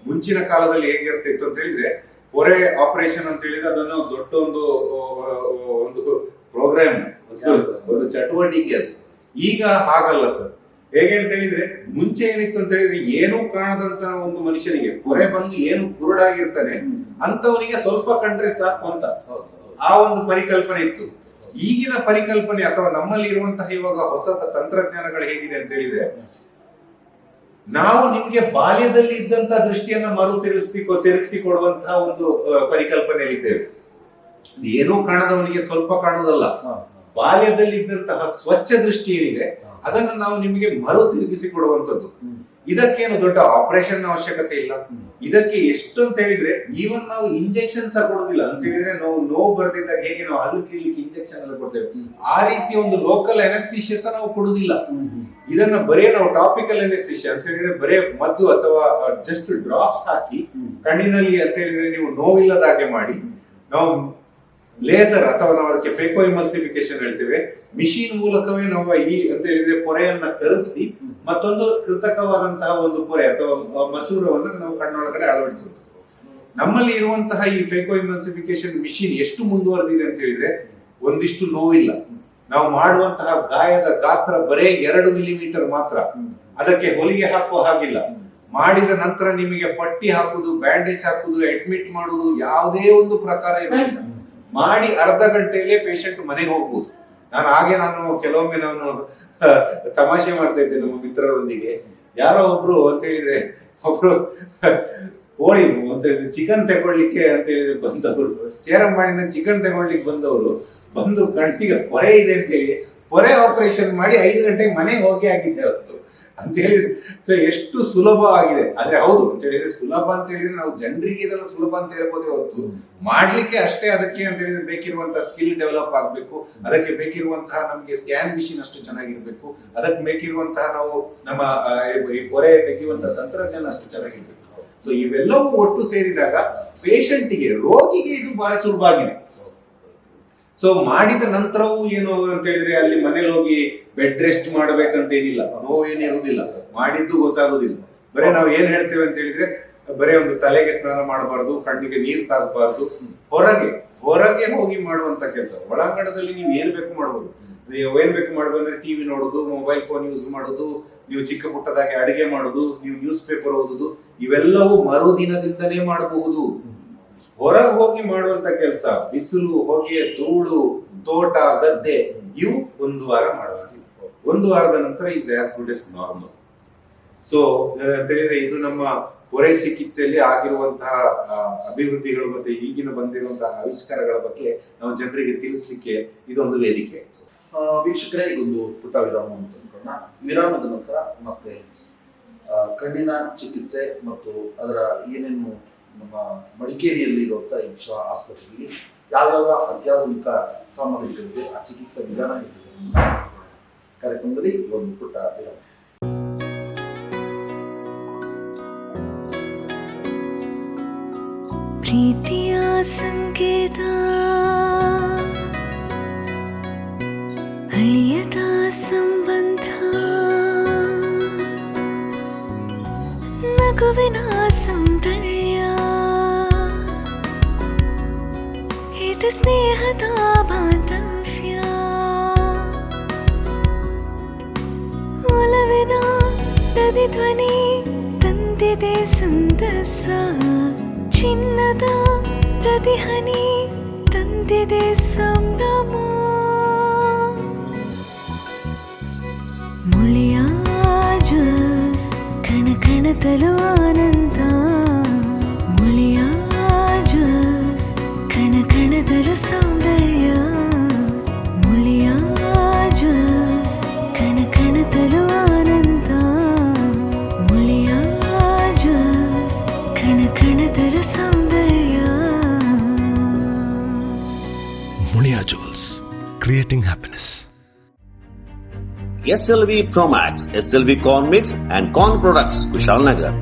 ಮುಂಚಿನ ಕಾಲದಲ್ಲಿ ಹೇಗಿರ್ತಿತ್ತು ಅಂತ ಹೇಳಿದ್ರೆ ಪೊರೆ ಆಪರೇಷನ್ ಅಂತ ಹೇಳಿದ್ರೆ ಅದನ್ನು ದೊಡ್ಡ ಒಂದು ಪ್ರೋಗ್ರಾಮ್, ಒಂದು ಚಟುವಟಿಕೆ ಅದು. ಈಗ ಹಾಗಲ್ಲ ಸರ್. ಹೇಗೆ ಅಂತ ಹೇಳಿದ್ರೆ ಮುಂಚೆ ಏನಿತ್ತು ಅಂತ ಹೇಳಿದ್ರೆ ಏನೂ ಕಾಣದಂತ ಒಂದು ಮನುಷ್ಯನಿಗೆ ಪೊರೆ ಬಂದು ಏನು ಕುರುಡಾಗಿರ್ತಾನೆ ಅಂತವನಿಗೆ ಸ್ವಲ್ಪ ಕಂಡ್ರೆ ಸಾಕು ಅಂತ ಆ ಒಂದು ಪರಿಕಲ್ಪನೆ ಇತ್ತು. ಈಗಿನ ಪರಿಕಲ್ಪನೆ ಅಥವಾ ನಮ್ಮಲ್ಲಿ ಇರುವಂತಹ ಇವಾಗ ಹೊಸ ತಂತ್ರಜ್ಞಾನಗಳು ಹೇಗಿದೆ ಅಂತ ಹೇಳಿದ್ರೆ ನಾವು ನಿಮ್ಗೆ ಬಾಲ್ಯದಲ್ಲಿ ಇದ್ದಂತಹ ದೃಷ್ಟಿಯನ್ನ ತಿರುಗಿಸಿ ಕೊಡುವಂತಹ ಒಂದು ಪರಿಕಲ್ಪನೆಯಲ್ಲಿದ್ದೇವೆ. ಏನೂ ಕಾಣದವನಿಗೆ ಸ್ವಲ್ಪ ಕಾಣುವುದಲ್ಲ, ಬಾಲ್ಯದಲ್ಲಿ ಇದ್ದಂತಹ ಸ್ವಚ್ಛ ದೃಷ್ಟಿ ಏನಿದೆ ಅದನ್ನ ನಾವು ನಿಮಗೆ ತಿರುಗಿಸಿ ಕೊಡುವಂತದ್ದು. ಇದಕ್ಕೇನು ದೊಡ್ಡ ಆಪರೇಷನ್ ಅವಶ್ಯಕತೆ ಇಲ್ಲ. ಇದಕ್ಕೆ ಎಷ್ಟು ಅಂತ ಹೇಳಿದ್ರೆ ಈವನ್ ನಾವು ಇಂಜೆಕ್ಷನ್ ಸಹ ಕೊಡುದಿಲ್ಲ. ಅಂತ ಹೇಳಿದ್ರೆ ನಾವು ನೋವು ಬರೆದಿದ್ದಾಗ ಹೇಗೆ ನಾವು ಹಲ್ಲು ಕೀಲಿಕ್ಕೆ ಇಂಜೆಕ್ಷನ್ ಎಲ್ಲ ಕೊಡ್ತೇವೆ ಆ ರೀತಿ ಒಂದು ಲೋಕಲ್ ಅನೆಸ್ಥಿಷಿಯಾ ಸಹ ನಾವು ಕೊಡುದಿಲ್ಲ. ಇದನ್ನ ಬರೇ ನಾವು ಟಾಪಿಕಲ್ ಅನೆಸ್ಥಿಷಿಯಾ ಅಂತ ಹೇಳಿದ್ರೆ ಬರೇ ಮದ್ದು ಅಥವಾ ಜಸ್ಟ್ ಡ್ರಾಪ್ಸ್ ಹಾಕಿ ಕಣ್ಣಿನಲ್ಲಿ ಅಂತ ಹೇಳಿದ್ರೆ ನೀವು ನೋವಿಲ್ಲದ ಹಾಗೆ ಮಾಡಿ ನಾವು ಲೇಸರ್ ಅಥವಾ ನಾವು ಅದಕ್ಕೆ ಫೇಕೋ ಇಮಲ್ಸಿಫಿಕೇಶನ್ ಹೇಳ್ತೇವೆ, ಮಿಷಿನ್ ಮೂಲಕವೇ ನಾವು ಈ ಅಂತ ಹೇಳಿದ್ರೆ ಪೊರೆಯನ್ನ ಕರಗಿಸಿ ಮತ್ತೊಂದು ಕೃತಕವಾದಂತಹ ಒಂದು ಪೊರೆ ಅಥವಾ ಮಸೂರವನ್ನು ನಾವು ಕಣ್ಣೊಳಗಡೆ ಅಳವಡಿಸುವುದು. ನಮ್ಮಲ್ಲಿ ಇರುವಂತಹ ಈ ಫೇಕೋ ಇಮಲ್ಸಿಫಿಕೇಶನ್ ಮಿಷಿನ್ ಎಷ್ಟು ಮುಂದುವರೆದಿದೆ ಅಂತ ಹೇಳಿದ್ರೆ ಒಂದಿಷ್ಟು ನೋವಿಲ್ಲ. ನಾವು ಮಾಡುವಂತಹ ಗಾಯದ ಗಾತ್ರ ಬರೇ 2 ಮಿಲಿಮೀಟರ್ ಮಾತ್ರ. ಅದಕ್ಕೆ ಹೊಲಿಗೆ ಹಾಕುವ ಹಾಗಿಲ್ಲ. ಮಾಡಿದ ನಂತರ ನಿಮಗೆ ಪಟ್ಟಿ ಹಾಕುದು, ಬ್ಯಾಂಡೇಜ್ ಹಾಕುದು, ಅಡ್ಮಿಟ್ ಮಾಡುದು ಯಾವುದೇ ಒಂದು ಪ್ರಕಾರ ಇರೋದಿಲ್ಲ. ಮಾಡಿ ಅರ್ಧ ಗಂಟೆಯಲ್ಲೇ ಪೇಷಂಟ್ ಮನೆಗೆ ಹೋಗ್ಬೋದು. ನಾನು ಕೆಲವೊಮ್ಮೆ ತಮಾಷೆ ಮಾಡ್ತಾ ಇದ್ದೆ ನಮ್ಮ ಮಿತ್ರರೊಂದಿಗೆ. ಯಾರೋ ಒಬ್ರು ಅಂತ ಹೇಳಿದ್ರೆ ಒಬ್ರು ಕೋಳಿ ಅಂತ ಹೇಳಿದ್ರೆ ಚಿಕನ್ ತಗೊಳ್ಳಿಕ್ಕೆ ಅಂತ ಹೇಳಿದ್ರೆ ಬಂದವರು, ಚೇರಂಬಾಣಿಂದ ಚಿಕನ್ ತಗೊಳ್ಳಿಕ್ಕೆ ಬಂದವರು ಬಂದು ಗಂಟಿಗೆ ಪೊರೆ ಇದೆ ಅಂತ ಹೇಳಿ ಪೊರೆ ಆಪರೇಷನ್ ಮಾಡಿ 5 ಗಂಟೆಗೆ ಮನೆಗೆ ಹೋಗಿ ಆಗಿದ್ದೆ ಅವತ್ತು ಅಂತ ಹೇಳಿದ್ರೆ. ಸೊ ಎಷ್ಟು ಸುಲಭ ಆಗಿದೆ. ಆದ್ರೆ ಹೌದು ಅಂತ ಹೇಳಿದ್ರೆ ಸುಲಭ ಅಂತ ಹೇಳಿದ್ರೆ ನಾವು ಜನರಿಗೆ ಇದೆಲ್ಲ ಸುಲಭ ಅಂತ ಹೇಳ್ಬೋದೇ ಹೊರತು ಮಾಡ್ಲಿಕ್ಕೆ ಅಷ್ಟೇ ಅದಕ್ಕೆ ಅಂತ ಹೇಳಿದ್ರೆ ಬೇಕಿರುವಂತಹ ಸ್ಕಿಲ್ ಡೆವಲಪ್ ಆಗ್ಬೇಕು, ಅದಕ್ಕೆ ಬೇಕಿರುವಂತಹ ನಮ್ಗೆ ಸ್ಕ್ಯಾನ್ ಮಿಷಿನ್ ಅಷ್ಟು ಚೆನ್ನಾಗಿರ್ಬೇಕು, ಅದಕ್ಕೆ ಬೇಕಿರುವಂತಹ ನಾವು ನಮ್ಮ ಈ ಪೊರೆ ತೆಗೆಯುವಂತಹ ತಂತ್ರಜ್ಞಾನ ಅಷ್ಟು ಚೆನ್ನಾಗಿರ್ಬೇಕು. ಸೊ ಇವೆಲ್ಲವೂ ಒಟ್ಟು ಸೇರಿದಾಗ ಪೇಷಂಟಿಗೆ, ರೋಗಿಗೆ ಇದು ಬಹಳ ಸುಲಭ ಆಗಿದೆ. ಸೊ ಮಾಡಿದ ನಂತರವೂ ಏನು ಅಂತ ಹೇಳಿದ್ರೆ ಅಲ್ಲಿ ಮನೇಲಿ ಹೋಗಿ ಬೆಡ್ ರೆಸ್ಟ್ ಮಾಡ್ಬೇಕಂತ ಏನಿಲ್ಲ, ನೋವೇನಿರುವುದಿಲ್ಲ, ಮಾಡಿದ್ದು ಗೊತ್ತಾಗುದಿಲ್ಲ. ಬರೀ ನಾವು ಏನ್ ಹೇಳ್ತೇವೆ ಅಂತ ಹೇಳಿದ್ರೆ ಬರೀ ಒಂದು ತಲೆಗೆ ಸ್ನಾನ ಮಾಡಬಾರ್ದು, ಕಣ್ಣಿಗೆ ನೀರು ತಾಗಬಾರ್ದು, ಹೊರಗೆ ಹೋಗಿ ಮಾಡುವಂತ ಕೆಲಸ. ಒಳಾಂಗಣದಲ್ಲಿ ನೀವು ಏನ್ ಬೇಕು ಮಾಡ್ಬೋದು. ನೀವು ಏನ್ ಬೇಕು ಮಾಡ್ಬೋದು ಅಂದ್ರೆ ಟಿವಿ ನೋಡುದು, ಮೊಬೈಲ್ ಫೋನ್ ಯೂಸ್ ಮಾಡುದು, ನೀವು ಚಿಕ್ಕ ಪುಟ್ಟದಾಗಿ ಅಡಿಗೆ ಮಾಡುದು, ನೀವು ನ್ಯೂಸ್ ಪೇಪರ್ ಓದುದು, ಇವೆಲ್ಲವೂ ಮರುದಿನದಿಂದನೇ ಮಾಡಬಹುದು. ಹೊರಗೆ ಹೋಗಿ ಮಾಡುವಂತ ಕೆಲಸ, ಬಿಸಿಲು, ಹೊಗೆ, ಧೂಳು, ತೋಟ, ಗದ್ದೆ, ಇವು 1 ವಾರ ಮಾಡಬಹುದು. 1 ವಾರದ ನಂತರ is as good yes normal. So ಅಂತ ಹೇಳಿದ್ರೆ ಇದು ನಮ್ಮ ಪೊರೆ ಚಿಕಿತ್ಸೆಯಲ್ಲಿ ಆಗಿರುವಂತಹ ಅಭಿವೃದ್ಧಿಗಳು ಮತ್ತೆ ಈಗಿನ ಬಂದಿರುವಂತಹ ಆವಿಷ್ಕಾರಗಳ ಬಗ್ಗೆ ನಾವು ಜನರಿಗೆ ತಿಳಿಸ್ಲಿಕ್ಕೆ ಇದೊಂದು ವೇದಿಕೆ ಆಯಿತು. ವೀಕ್ಷಕರೇ, ಇದೊಂದು ಪುಟ್ಟ ವಿರಾಮ ಅಂತ ಅನ್ಕೊಳ್ಳೋಣ. ವಿರಾಮದ ನಂತರ ಮತ್ತೆ ಕಣ್ಣಿನ ಚಿಕಿತ್ಸೆ ಮತ್ತು ಅದರ ಏನೇನು ನಮ್ಮ ಮಡಿಕೇರಿಯಲ್ಲಿ ಇರುವಂತಹ ಇಕ್ಷಾ ಆಸ್ಪತ್ರೆಯಲ್ಲಿ ಯಾವ್ಯಾವ ಅತ್ಯಾಧುನಿಕ ಸಾಮಗ್ರಿಗಳಿದೆ, ಆ ಚಿಕಿತ್ಸಾ ವಿಧಾನ ಇದೆ ಕಾರ್ಯಕ್ರಮದಲ್ಲಿ ಒಂದು ಪುಟ್ಟ ವಿರಾಮ. ಪ್ರೀತಿಯ ಸಂಕೇತ, ಅಳಿಯದ ಸಂಬಂಧ, ನಗುವಿನ ಸೌಂದರ್ಯ, ಇದು ಸ್ನೇಹದ ಬಾಂಧವ್ಯ, ಒಲವಿನ ಪ್ರತಿಧ್ವನಿ ತಂದಿದೆ ಸಂತಸ, ಚಿನ್ನದ ಪ್ರತಿಹನಿ ತಂದಿದೆ ಸಂಭ್ರಮ. ಮುಳಿಯ ಜ್ಯೂಸ್ ಕಣ ಕಣತಲು ಆನಂದ, ಮುಳಿಯ ಜ್ಯೂಸ್ ಕಣ ಕಣದಲು ಸೌಂದರ್ಯ, ಮುಳಿಯ ಜ್ಯೂಸ್ ಕಣ ಕಣತಲು ಆನಂದ, ಮುಳಿಯ ಜ್ಯೂಸ್ ಕಣ ಕಣದಲು ಸೌಂದರ್ಯ. ಮುಳಿಯಾ ಜ್ಯೂಸ್, creating happiness. SLV Promax, SLV Corn Mix and Corn Products, Kushalnagar.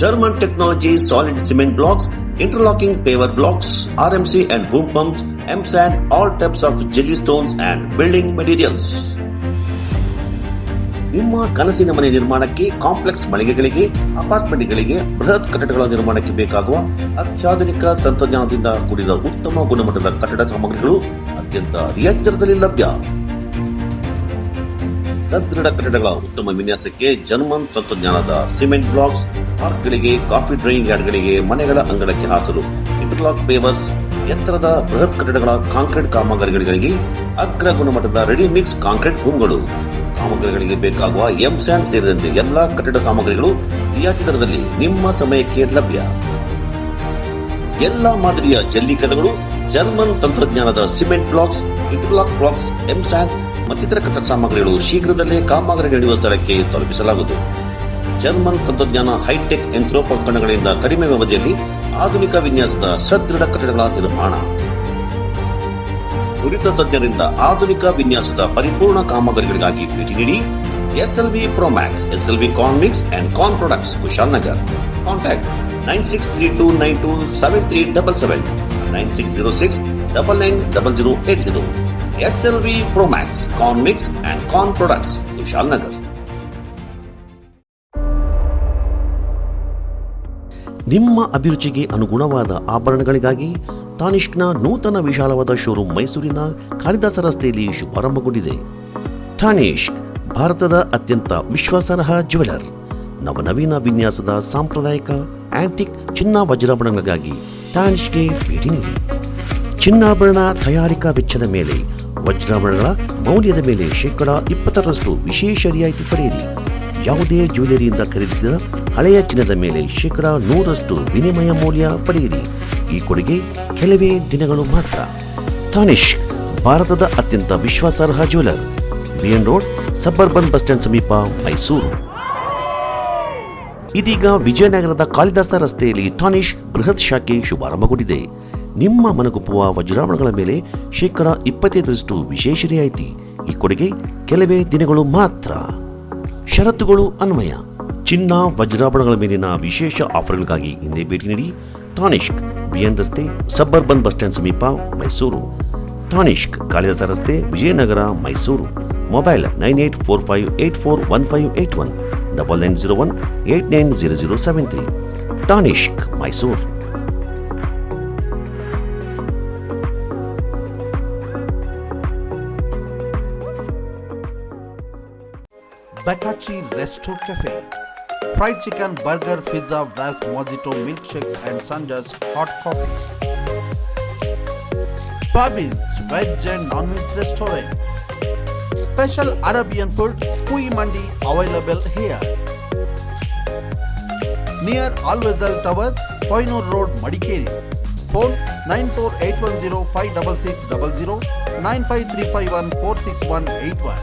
German technology, solid cement blocks, interlocking paver blocks, RMC and boom pumps, M-sand, all types of jelly stones and building materials. ನಿಮ್ಮ ಕನಸಿನ ಮನೆ ನಿರ್ಮಾಣಕ್ಕೆ, complex ಮಳಿಗೆಗಳಿಗೆ, ಅಪಾರ್ಟ್ಮೆಂಟ್ಗಳಿಗೆ, ಬೃಹತ್ ಕಟ್ಟಡಗಳ ನಿರ್ಮಾಣಕ್ಕೆ ಬೇಕಾಗುವ ಅತ್ಯಾಧುನಿಕ ತಂತ್ರಜ್ಞಾನದಿಂದ ಕೂಡಿದ ಉತ್ತಮ ಗುಣಮಟ್ಟದ ಕಟ್ಟಡ ಸಾಮಗ್ರಿಗಳು ಅತ್ಯಂತ ರಿಯಾಯಿತಿ ದರದಲ್ಲಿ ಲಭ್ಯ. ಸದೃಢ ಕಟ್ಟಡಗಳ ಉತ್ತಮ ವಿನ್ಯಾಸಕ್ಕೆ ಜರ್ಮನ್ ತಂತ್ರಜ್ಞಾನದ ಸಿಮೆಂಟ್ ಬ್ಲಾಕ್ಸ್, ಪಾರ್ಕ್ಗಳಿಗೆ, ಕಾಫಿ ಡ್ರೈಯಿಂಗ್ ಯಾರ್ಡ್ಗಳಿಗೆ, ಮನೆಗಳ ಅಂಗಳಕ್ಕೆ ಹಾಸಲು ಇಂಟರ್ಲಾಕ್ ಪೇವರ್ಸ್, ಎತ್ತರದ ಬೃಹತ್ ಕಟ್ಟಡಗಳ ಕಾಂಕ್ರೀಟ್ ಕಾಮಗಾರಿಗಳಿಗೆ ಅಗ್ರ ಗುಣಮಟ್ಟದ ರೆಡಿ ಮಿಕ್ಸ್ ಕಾಂಕ್ರೀಟ್ ರೂಮ್ಗಳು, ಕಾಮಗಾರಿಗಳಿಗೆ ಬೇಕಾಗುವ M-sand ಸೇರಿದಂತೆ ಎಲ್ಲಾ ಕಟ್ಟಡ ಸಾಮಗ್ರಿಗಳು ರಿಯಾಯಿತಿ ದರದಲ್ಲಿ ನಿಮ್ಮ ಸಮಯಕ್ಕೆ ಲಭ್ಯ. ಎಲ್ಲಾ ಮಾದರಿಯ ಜಲ್ಲಿ ಕದಗಳು, ಜರ್ಮನ್ ತಂತ್ರಜ್ಞಾನದ cement blocks, interlock blocks, M-sand ಮತ್ತಿತರ ಕಟ್ಟಡ ಸಾಮಗ್ರಿಗಳು ಶೀಘ್ರದಲ್ಲೇ ಕಾಮಗಾರಿ ನಡೆಯುವ ಸ್ಥಳಕ್ಕೆ ತಲುಪಿಸಲಾಗುವುದು. ಜರ್ಮನ್ ತಂತ್ರಜ್ಞಾನ, ಹೈಟೆಕ್ ಯಂತ್ರೋಪಕರಣಗಳಿಂದ ಕಡಿಮೆ ಅವಧಿಯಲ್ಲಿ ಆಧುನಿಕ ವಿನ್ಯಾಸದ ಸದೃಢ ಕಟ್ಟಡಗಳ ನಿರ್ಮಾಣ, ನುರಿತ ತಜ್ಞರಿಂದ ಆಧುನಿಕ ವಿನ್ಯಾಸದ ಪರಿಪೂರ್ಣ ಕಾಮಗಾರಿಗಳಿಗಾಗಿ ಭೇಟಿ ನೀಡಿ. SLV Promax, SLV Corn Mix and Corn Products, Kushalnagar. Contact 9632927377, 9606990080. SLV Promax, Corn Mix and Corn Products, Kushalnagar. ನಿಮ್ಮ ಅಭಿರುಚಿಗೆ ಅನುಗುಣವಾದ ಆಭರಣಗಳಿಗಾಗಿ ತಾನಿಷ್ಕ್ನ ನೂತನ ವಿಶಾಲವಾದ ಶೋರೂಮ್ ಮೈಸೂರಿನ ಕಾಳಿದಾಸ ರಸ್ತೆಯಲ್ಲಿ ಶುಭಾರಂಭಗೊಂಡಿದೆ. ತಾನಿಷ್ಕ್ ಭಾರತದ ಅತ್ಯಂತ ವಿಶ್ವಾಸಾರ್ಹ ಜ್ಯುವೆಲರ್. ನವನವೀನ ವಿನ್ಯಾಸದ ಸಾಂಪ್ರದಾಯಿಕ ಆಂಟಿಕ್ ಚಿನ್ನ ವಜ್ರಾಭರಣಗಳಿಗಾಗಿ ತಾನಿಷ್ಗೆ ಭೇಟಿ ನೀಡಿ. ಚಿನ್ನಾಭರಣ ತಯಾರಿಕಾ ವೆಚ್ಚದ ಮೇಲೆ ವಜ್ರಾಭರಣಗಳ ಮೌಲ್ಯದ ಮೇಲೆ 20% ವಿಶೇಷ ರಿಯಾಯಿತಿ ಪಡೆಯಿರಿ. ಯಾವುದೇ ಜ್ಯುವೆಲರಿಯಿಂದ ಖರೀದಿಸಿದ ಹಳೆಯ ಚಿನ್ನದ ಮೇಲೆ 100% ವಿನಿಮಯ ಮೌಲ್ಯ ಪಡೆಯಿರಿ. ಈ ಕೊಡುಗೆ ಕೆಲವೇ ದಿನಗಳು ಮಾತ್ರ. ತಾನಿಷ್ಕ್ ಭಾರತದ ಅತ್ಯಂತ ವಿಶ್ವಾಸಾರ್ಹ jeweller, B N road, suburban bus stand ಸಮೀಪ, ಮೈಸೂರು. ಇದೀಗ ವಿಜಯನಗರದ ಕಾಳಿದಾಸ ರಸ್ತೆಯಲ್ಲಿ ತಾನಿಷ್ಕ್ ಬೃಹತ್ ಶಾಖೆ ಶುಭಾರಂಭಗೊಂಡಿದೆ. ನಿಮ್ಮ ಮನಗುಪ್ಪುವ ವಜ್ರಾಭರಣಗಳ ಮೇಲೆ 25% ವಿಶೇಷ ರಿಯಾಯಿತಿ. ಈ ಕೊಡುಗೆ ಕೆಲವೇ ದಿನಗಳು ಮಾತ್ರ. ಷರತ್ತುಗಳು ಅನ್ವಯ. ಚಿನ್ನ ವಜ್ರಾಭರಣಗಳ ಮೇಲಿನ ವಿಶೇಷ ಆಫರ್ಗಳಿಗಾಗಿ ಹಿಂದೆ ಭೇಟಿ ನೀಡಿ. ತಾನಿಷ್ಕ್ ಬಿಎನ್ ರಸ್ತೆ, ಸಬರ್ಬನ್ ಬಸ್ ಸ್ಟ್ಯಾಂಡ್ ಸಮೀಪ, ಮೈಸೂರು. ತಾನಿಷ್ಕ್ ಕಾಳಿದಾಸ ರಸ್ತೆ, Vijayanagar, Mysuru. Mobile 9845841581 9901890073. Tanishq Mysuru. Bakachi Resto Cafe. Fried chicken, burger, pizza, wraps, mojito, milkshakes and Sanja's hot coffee. Fabins Veg and Non-Veg Restaurant. Special Arabian food, Kui Mandi available here. Near Alvezal Towers, Koinur Road, Madikeri. Phone 9481056600 953514681.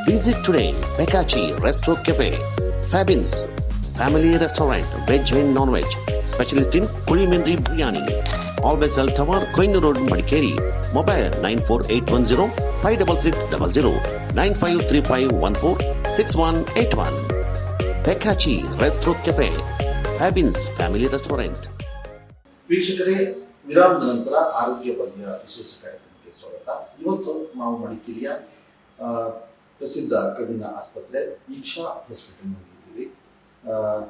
Visit today Bakachi Resto Cafe, Fabins Family Restaurant, Veg and Non-Veg, specialist in Kulimindri Biryani. Always Al Tower, Koinur Road, Madikeri. Mobile 94810-56600 9535146181. Bakachi Resto Cafe, Fabins Family Restaurant. ವೀಕ್ಷಕರೇ, ವಿರಾಮದ ನಂತರ ಆರೋಗ್ಯ ಬಗ್ಗೆ ವಿಶೇಷ ಕಾರ್ಯಕ್ರಮಕ್ಕೆ ಸ್ವಾಗತ. ಇವತ್ತು ನಾವು ಮಡಿಕೇರಿಯ ಪ್ರಸಿದ್ಧ ಕಣ್ಣಿನ ಆಸ್ಪತ್ರೆ ಈಕ್ಷಾ ಹಾಸ್ಪಿಟಲ್ ಹೋಗಿದ್ದೀವಿ.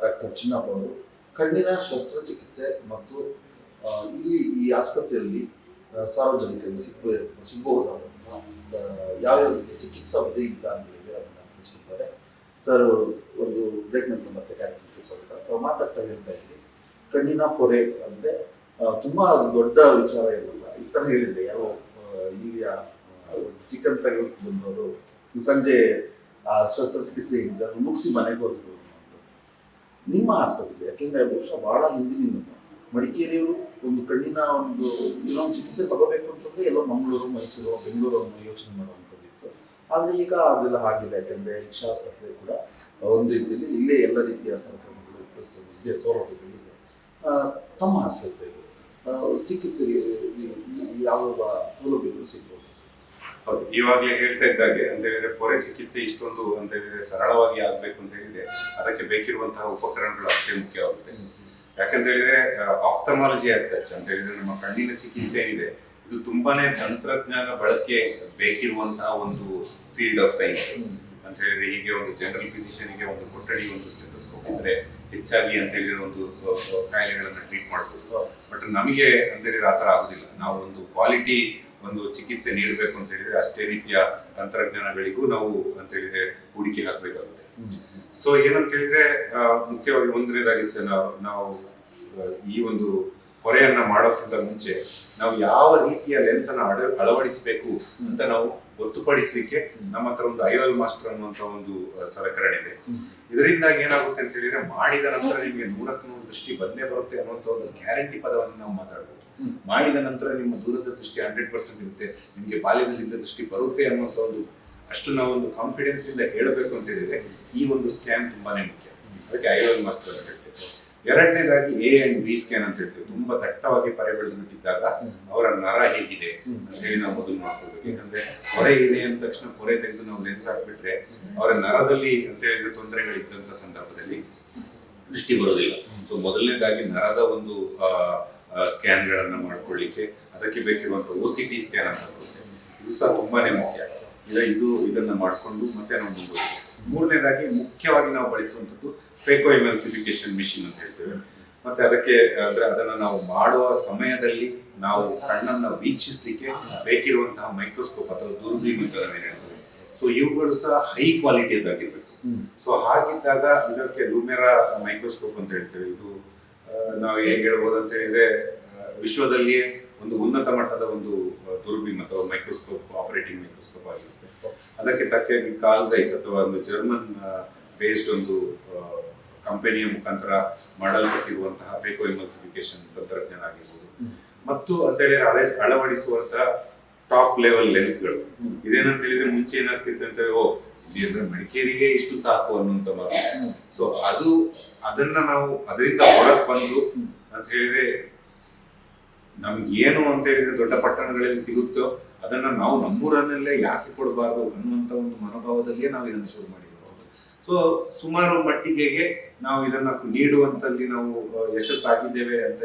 ಡಾಕ್ಟರ್ ಚಿನ್ನಪ್ಪ ಅವರು ಕಣ್ಣಿನ ಶಸ್ತ್ರಚಿಕಿತ್ಸೆ ಮತ್ತು ಇಲ್ಲಿ ಈ ಆಸ್ಪತ್ರೆಯಲ್ಲಿ ಸಾರ್ವಜನಿಕರಿಗೆ ಸಿಗಬಹುದಾದಂತಹ ಯಾವ್ಯಾವ ರೀತಿಯ ಚಿಕಿತ್ಸಾ ವಿಧಾನಗಳಿವೆ ಅದನ್ನು ತಿಳಿಸ್ಕೊಡ್ತಾರೆ. ಸರ್, ಒಂದು ಬ್ರೇಕ್ ನಂತರ ಮತ್ತೆ ಕಾರ್ಯಕ್ರಮಕ್ಕೆ ಸ್ವಾಗತ. ಮಾತಾಡ್ತಾ ಹೇಳ್ತಾ ಇದ್ದೀವಿ, ಕಣ್ಣಿನ ಪೊರೆ ಅಂದರೆ ತುಂಬ ದೊಡ್ಡ ವಿಚಾರ ಇರಲ್ಲ. ಈ ಥರ ಹೇಳಿದ್ರೆ ಯಾರೋ ಈಗ ಚಿಕನ್ ತೆಗೆದುಕೊಂಡು ಬಂದವರು ಸಂಜೆ ಆ ಶಸ್ತ್ರಚಿಕಿತ್ಸೆಯಿಂದ ಮುಗಿಸಿ ಮನೆಗೆ ಹೋದ್ರು. ನಿಮ್ಮ ಆಸ್ಪತ್ರೆ ಯಾಕೆಂದರೆ ಬಹುಶಃ ಭಾಳ ಹಿಂದಿನಿಂದ ಮಡಿಕೇರಿಯವರು ಒಂದು ಕಣ್ಣಿನ ಒಂದು ಇನ್ನೊಂದು ಚಿಕಿತ್ಸೆ ತಗೋಬೇಕು ಅಂತಂದರೆ ಎಲ್ಲೋ ಮಂಗಳೂರು, ಮೈಸೂರು, ಬೆಂಗಳೂರು ಅನ್ನೋ ಯೋಚನೆ ಮಾಡುವಂಥದ್ದಿತ್ತು. ಆದರೆ ಈಗ ಅದೆಲ್ಲ ಆಗಿಲ್ಲ. ಯಾಕೆಂದರೆ ಈಕ್ಷಾ ಆಸ್ಪತ್ರೆ ಕೂಡ ಒಂದು ರೀತಿಯಲ್ಲಿ ಇಲ್ಲೇ ಎಲ್ಲ ರೀತಿಯ ಸೌಕರ್ಯಗಳು ಇದೆ, ಸೌಲಭ್ಯಗಳಿದೆ. ತಮ್ಮ ಆಸ್ಪತ್ರೆಗಳು ಚಿಕಿತ್ಸೆಗೆ ಯಾವ ಸೌಲಭ್ಯಗಳು ಸಿಗ್ಬೋದು? ಹೌದು, ಇವಾಗಲೇ ಹೇಳ್ತಾ ಇದ್ದಾಗೆ ಅಂತ ಹೇಳಿದ್ರೆ ಪೊರೆ ಚಿಕಿತ್ಸೆ ಇಷ್ಟೊಂದು ಅಂತ ಹೇಳಿದ್ರೆ ಸರಳವಾಗಿ ಆಗ್ಬೇಕು ಅಂತ ಹೇಳಿದ್ರೆ ಅದಕ್ಕೆ ಬೇಕಿರುವಂತಹ ಉಪಕರಣಗಳು ಅಷ್ಟೇ ಮುಖ್ಯವಾಗುತ್ತೆ. ಯಾಕಂತ ಹೇಳಿದ್ರೆ ಆಫ್ಥಮಾಲಜಿ ಆಸ್ ಸಚ್ ಅಂತ ಹೇಳಿದ್ರೆ ನಮ್ಮ ಕಣ್ಣಿನ ಚಿಕಿತ್ಸೆ ಏನಿದೆ ಇದು ತುಂಬಾನೇ ತಂತ್ರಜ್ಞಾನ ಬಳಕೆ ಬೇಕಿರುವಂತಹ ಒಂದು ಫೀಲ್ಡ್ ಆಫ್ ಸೈನ್ಸ್ ಅಂತ ಹೇಳಿದ್ರೆ. ಹೀಗೆ ಒಂದು ಜನರಲ್ ಫಿಸಿಷಿಯನ್ಗೆ ಒಂದು ಕೊಠಡಿ, ಒಂದು ಸ್ಟೆಥೋಸ್ಕೋಪ್ ಇದ್ರೆ ಹೆಚ್ಚಾಗಿ ಅಂತ ಹೇಳಿದ್ರೆ ಒಂದು ಕಾಯಿಲೆಗಳನ್ನ ಟ್ರೀಟ್ ಮಾಡ್ಬೋದು. ಬಟ್ ನಮಗೆ ಅಂತ ಹೇಳಿದ್ರೆ ಆ ಥರ ಆಗುದಿಲ್ಲ. ನಾವು ಒಂದು ಕ್ವಾಲಿಟಿ ಒಂದು ಚಿಕಿತ್ಸೆ ನೀಡಬೇಕು ಅಂತ ಹೇಳಿದ್ರೆ ಅಷ್ಟೇ ರೀತಿಯ ತಂತ್ರಜ್ಞಾನಗಳಿಗೂ ನಾವು ಅಂತ ಹೇಳಿದ್ರೆ ಹೂಡಿಕೆ ಹಾಕಬೇಕಾಗುತ್ತೆ. ಸೊ ಏನಂತ ಹೇಳಿದ್ರೆ ಮುಖ್ಯವಾಗಿ ಒಂದನೇದಾಗಿ ನಾವು ಈ ಒಂದು ಪೊರೆಯನ್ನ ಮಾಡೋಕ್ಕಿಂತ ಮುಂಚೆ ನಾವು ಯಾವ ರೀತಿಯ ಲೆನ್ಸ್ ಅನ್ನ ಅಳವಡಿಸಬೇಕು ಅಂತ ನಾವು ಗೊತ್ತುಪಡಿಸಲಿಕ್ಕೆ ನಮ್ಮ ಹತ್ರ ಒಂದು ಐವಲ್ ಮಾಸ್ಟರ್ ಅನ್ನುವಂತ ಒಂದು ಸಲಕರಣೆ ಇದೆ. ಇದರಿಂದಾಗಿ ಏನಾಗುತ್ತೆ ಅಂತ ಹೇಳಿದ್ರೆ ಮಾಡಿದ ನಂತರ ನಿಮಗೆ 100ಕ್ಕೆ 100 ದೃಷ್ಟಿ ಬಂದೇ ಬರುತ್ತೆ ಅನ್ನುವಂಥ ಒಂದು ಗ್ಯಾರಂಟಿ ಪದವನ್ನು ನಾವು ಮಾತಾಡ್ಬೋದು. ಮಾಡಿದ ನಂತರ ನಿಮ್ಮ ದೂರದ ದೃಷ್ಟಿ 100% ಇರುತ್ತೆ, ನಿಮಗೆ ಬಾಲ್ಯದಲ್ಲಿದ್ದ ದೃಷ್ಟಿ ಬರುತ್ತೆ ಅನ್ನುವಂಥ ಒಂದು ಅಷ್ಟು ನಾವು ಒಂದು ಕಾನ್ಫಿಡೆನ್ಸ್ ಇಂದ ಹೇಳಬೇಕು ಅಂತ ಹೇಳಿದ್ರೆ ಈ ಒಂದು ಸ್ಕ್ಯಾನ್ ತುಂಬಾನೇ ಮುಖ್ಯ. ಅದಕ್ಕೆ ಐವಲ್ ಮಾಸ್ಟರ್ ಅಂತ ಹೇಳ್ತೇವೆ. ಎರಡನೇದಾಗಿ A and B ಸ್ಕ್ಯಾನ್ ಅಂತ ಹೇಳ್ತೇವೆ. ತುಂಬಾ ದಟ್ಟವಾಗಿ ಪರೆ ಬೆಳೆದು ಬಿಟ್ಟಿದ್ದಾಗ ಅವರ ನರ ಹೇಗಿದೆ ಅಂತ ಹೇಳಿ ನಾವು ಮೊದಲು ನೋಡ್ಕೋಬೇಕು. ಯಾಕಂದ್ರೆ ಪೊರೆ ಇದೆ ಅಂದ ತಕ್ಷಣ ಪೊರೆ ತೆಗೆದು ನಾವು ಲೆನ್ಸ್ ಹಾಕ್ಬಿಟ್ರೆ ಅವರ ನರದಲ್ಲಿ ಅಂತ ಹೇಳಿದ್ರೆ ತೊಂದರೆಗಳಿದ್ದಂತ ಸಂದರ್ಭದಲ್ಲಿ ದೃಷ್ಟಿ ಬರೋದಿಲ್ಲ. ಸೊ ಮೊದಲನೇದಾಗಿ ನರದ ಒಂದು ಸ್ಕ್ಯಾನ್ಗಳನ್ನ ಮಾಡ್ಕೊಳ್ಳಿಕ್ಕೆ ಅದಕ್ಕೆ ಬೇಕಿರುವಂತ OCT ಸ್ಕ್ಯಾನ್ ಅಂತ ಬರುತ್ತೆ. ಇದು ಸಹ ತುಂಬಾನೇ ಮುಖ್ಯ. ಇದನ್ನ ಮಾಡಿಕೊಂಡು ಮತ್ತೆ ನಾವು ಮುಂದುವರಿತೀವಿ. ಮೂರನೇದಾಗಿ ಮುಖ್ಯವಾಗಿ ನಾವು ಬಳಸುವಂಥದ್ದು ಫೇಕೋ ಎಮಲ್ಸಿಫಿಕೇಶನ್ ಮಿಷಿನ್ ಅಂತ ಹೇಳ್ತೇವೆ. ಮತ್ತೆ ಅದಕ್ಕೆ ಅಂದ್ರೆ ಅದನ್ನ ನಾವು ಮಾಡುವ ಸಮಯದಲ್ಲಿ ನಾವು ಕಣ್ಣನ್ನ ವೀಕ್ಷಿಸಲಿಕ್ಕೆ ಬೇಕಿರುವಂತಹ ಮೈಕ್ರೋಸ್ಕೋಪ್ ಅಥವಾ ದೂರಬೀನು ಅಂತ ನಾವೇನು ಹೇಳ್ತೇವೆ. ಸೊ ಇವುಗಳು ಸಹ ಹೈ ಕ್ವಾಲಿಟಿಯದ್ದಾಗಿರ್ಬೇಕು. ಸೊ ಹಾಗಿದ್ದಾಗ ಇದಕ್ಕೆ ಲೂಮೆರಾ ಮೈಕ್ರೋಸ್ಕೋಪ್ ಅಂತ ಹೇಳ್ತೇವೆ. ಇದು ನಾವು ಹೇಗೆ ಹೇಳ್ಬೋದು ಅಂತ ಹೇಳಿದ್ರೆ ವಿಶ್ವದಲ್ಲಿಯೇ ಒಂದು ಉನ್ನತ ಮಟ್ಟದ ಒಂದು ದುರ್ಬೀನ್ ಅಥವಾ ಮೈಕ್ರೋಸ್ಕೋಪ್, ಆಪರೇಟಿಂಗ್ ಮೈಕ್ರೋಸ್ಕೋಪ್ ಆಗಿರುತ್ತೆ. ಅದಕ್ಕೆ ತಕ್ಕಾಗಿ ಕಾರ್ಲ್ ಝೈಸ್ ಅಥವಾ ಒಂದು ಜರ್ಮನ್ ಬೇಸ್ಡ್ ಒಂದು ಕಂಪನಿಯ ಮುಖಾಂತರ ಮಾಡಲ್ಪಟ್ಟಿರುವಂತಹ ಫೇಕೋ ಎಮಲ್ಸಿಫಿಕೇಶನ್ ತಂತ್ರಜ್ಞಾನ ಆಗಿರ್ಬೋದು, ಮತ್ತು ಅಂತ ಹೇಳಿದ್ರೆ ಅಳವಡಿಸುವಂತಹ ಟಾಪ್ ಲೆವೆಲ್ ಲೆನ್ಸ್ಗಳು. ಇದೇನಂತ ಹೇಳಿದ್ರೆ ಮುಂಚೆ ಏನಾಗ್ತಿತ್ತು ಅಂತ ಹೇಳಿದ್ರೆ ಮಡಿಕೇರಿಗೆ ಇಷ್ಟು ಸಾಕು ಅನ್ನುವಂತ ಮಾತು. ಸೊ ಅದನ್ನ ನಾವು ಅದರಿಂದ ಹೊರಗೆ ಬಂದು ಅಂತ ಹೇಳಿದ್ರೆ ನಮ್ಗೇನು ಅಂತ ಹೇಳಿದ್ರೆ ದೊಡ್ಡ ಪಟ್ಟಣಗಳಲ್ಲಿ ಸಿಗುತ್ತೋ ಅದನ್ನ ನಾವು ನಮ್ಮೂರನ್ನಲ್ಲೇ ಯಾಕೆ ಕೊಡಬಾರ್ದು ಅನ್ನುವಂತ ಒಂದು ಮನೋಭಾವದಲ್ಲಿಯೇ ನಾವು ಇದನ್ನು ಶುರು ಮಾಡಿರ್ಬೋದು. ಸೊ ಸುಮಾರು ಮಟ್ಟಿಗೆ ನಾವು ಇದನ್ನ ನೀಡುವಂತಲ್ಲಿ ನಾವು ಯಶಸ್ಸಾಗಿದ್ದೇವೆ ಅಂತ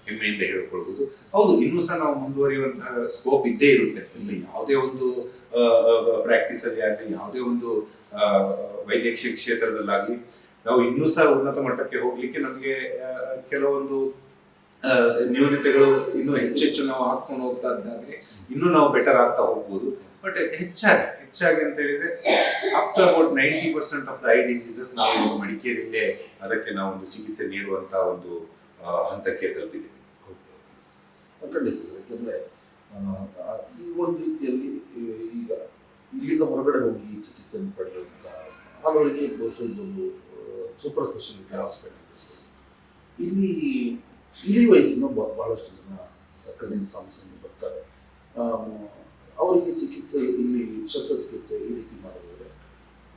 ಹೆಮ್ಮೆಯಿಂದ ಹೇಳ್ಕೊಳ್ಬಹುದು. ಹೌದು, ಇನ್ನೂ ಸಹ ನಾವು ಮುಂದುವರಿಯುವಂತಹ ಸ್ಕೋಪ್ ಇದ್ದೇ ಇರುತ್ತೆ. ಇಲ್ಲಿ ಯಾವುದೇ ಒಂದು ಪ್ರಾಕ್ಟೀಸ್ ಅಲ್ಲಿ ಆಗಲಿ, ಯಾವುದೇ ಒಂದು ವೈದ್ಯಕೀಯ ಕ್ಷೇತ್ರದಲ್ಲಾಗ್ಲಿ ನಾವು ಇನ್ನೂ ಸಹ ಉನ್ನತ ಮಟ್ಟಕ್ಕೆ ಹೋಗ್ಲಿಕ್ಕೆ ನಮಗೆ ಕೆಲವೊಂದು ನ್ಯೂನತೆಗಳು ಇನ್ನೂ ಹೆಚ್ಚೆಚ್ಚು ನಾವು ಹಾಕೊಂಡು ಹೋಗ್ತಾ ಇದ್ದಾಗೆ ಇನ್ನೂ ನಾವು ಬೆಟರ್ ಆಗ್ತಾ ಹೋಗ್ಬೋದು. ಬಟ್ ಹೆಚ್ಚಾಗಿ ಅಂತ ಹೇಳಿದ್ರೆ up to about 90% of the eye diseases ನಾವು ಮಡಿಕೇರಿಯಲ್ಲೇ ಅದಕ್ಕೆ ನಾವು ಒಂದು ಚಿಕಿತ್ಸೆ ನೀಡುವಂತ ಒಂದು ಹಂತಕ್ಕೆ ತಲುಪಿದ್ದೀವಿ. ಖಂಡಿತ. ಯಾಕೆಂದ್ರೆ ಈ ಒಂದು ರೀತಿಯಲ್ಲಿ ಈಗ ಇಲ್ಲಿಂದ ಹೊರಗಡೆ ಹೋಗಿ ಚಿಕಿತ್ಸೆಯನ್ನು ಪಡೆದಂತ ಹಲವರಿಗೆ ಬಹುಶಃ ಇದೊಂದು ಸೂಪರ್ ಸ್ಪೆಷಾಲಿಟಿ ಹಾಸ್ಪಿಟಲ್. ಇಲ್ಲಿ ಇಳಿ ವಯಸ್ಸಿನ ಬಹಳಷ್ಟು ಜನ ಕಣ್ಣಿನ ಸಮಸ್ಯೆಯನ್ನು ಬರ್ತಾರೆ. ಅವರಿಗೆ ಚಿಕಿತ್ಸೆ ಇಲ್ಲಿ ಶಸ್ತ್ರಚಿಕಿತ್ಸೆ ಈ ರೀತಿ ಮಾಡಿದ್ರೆ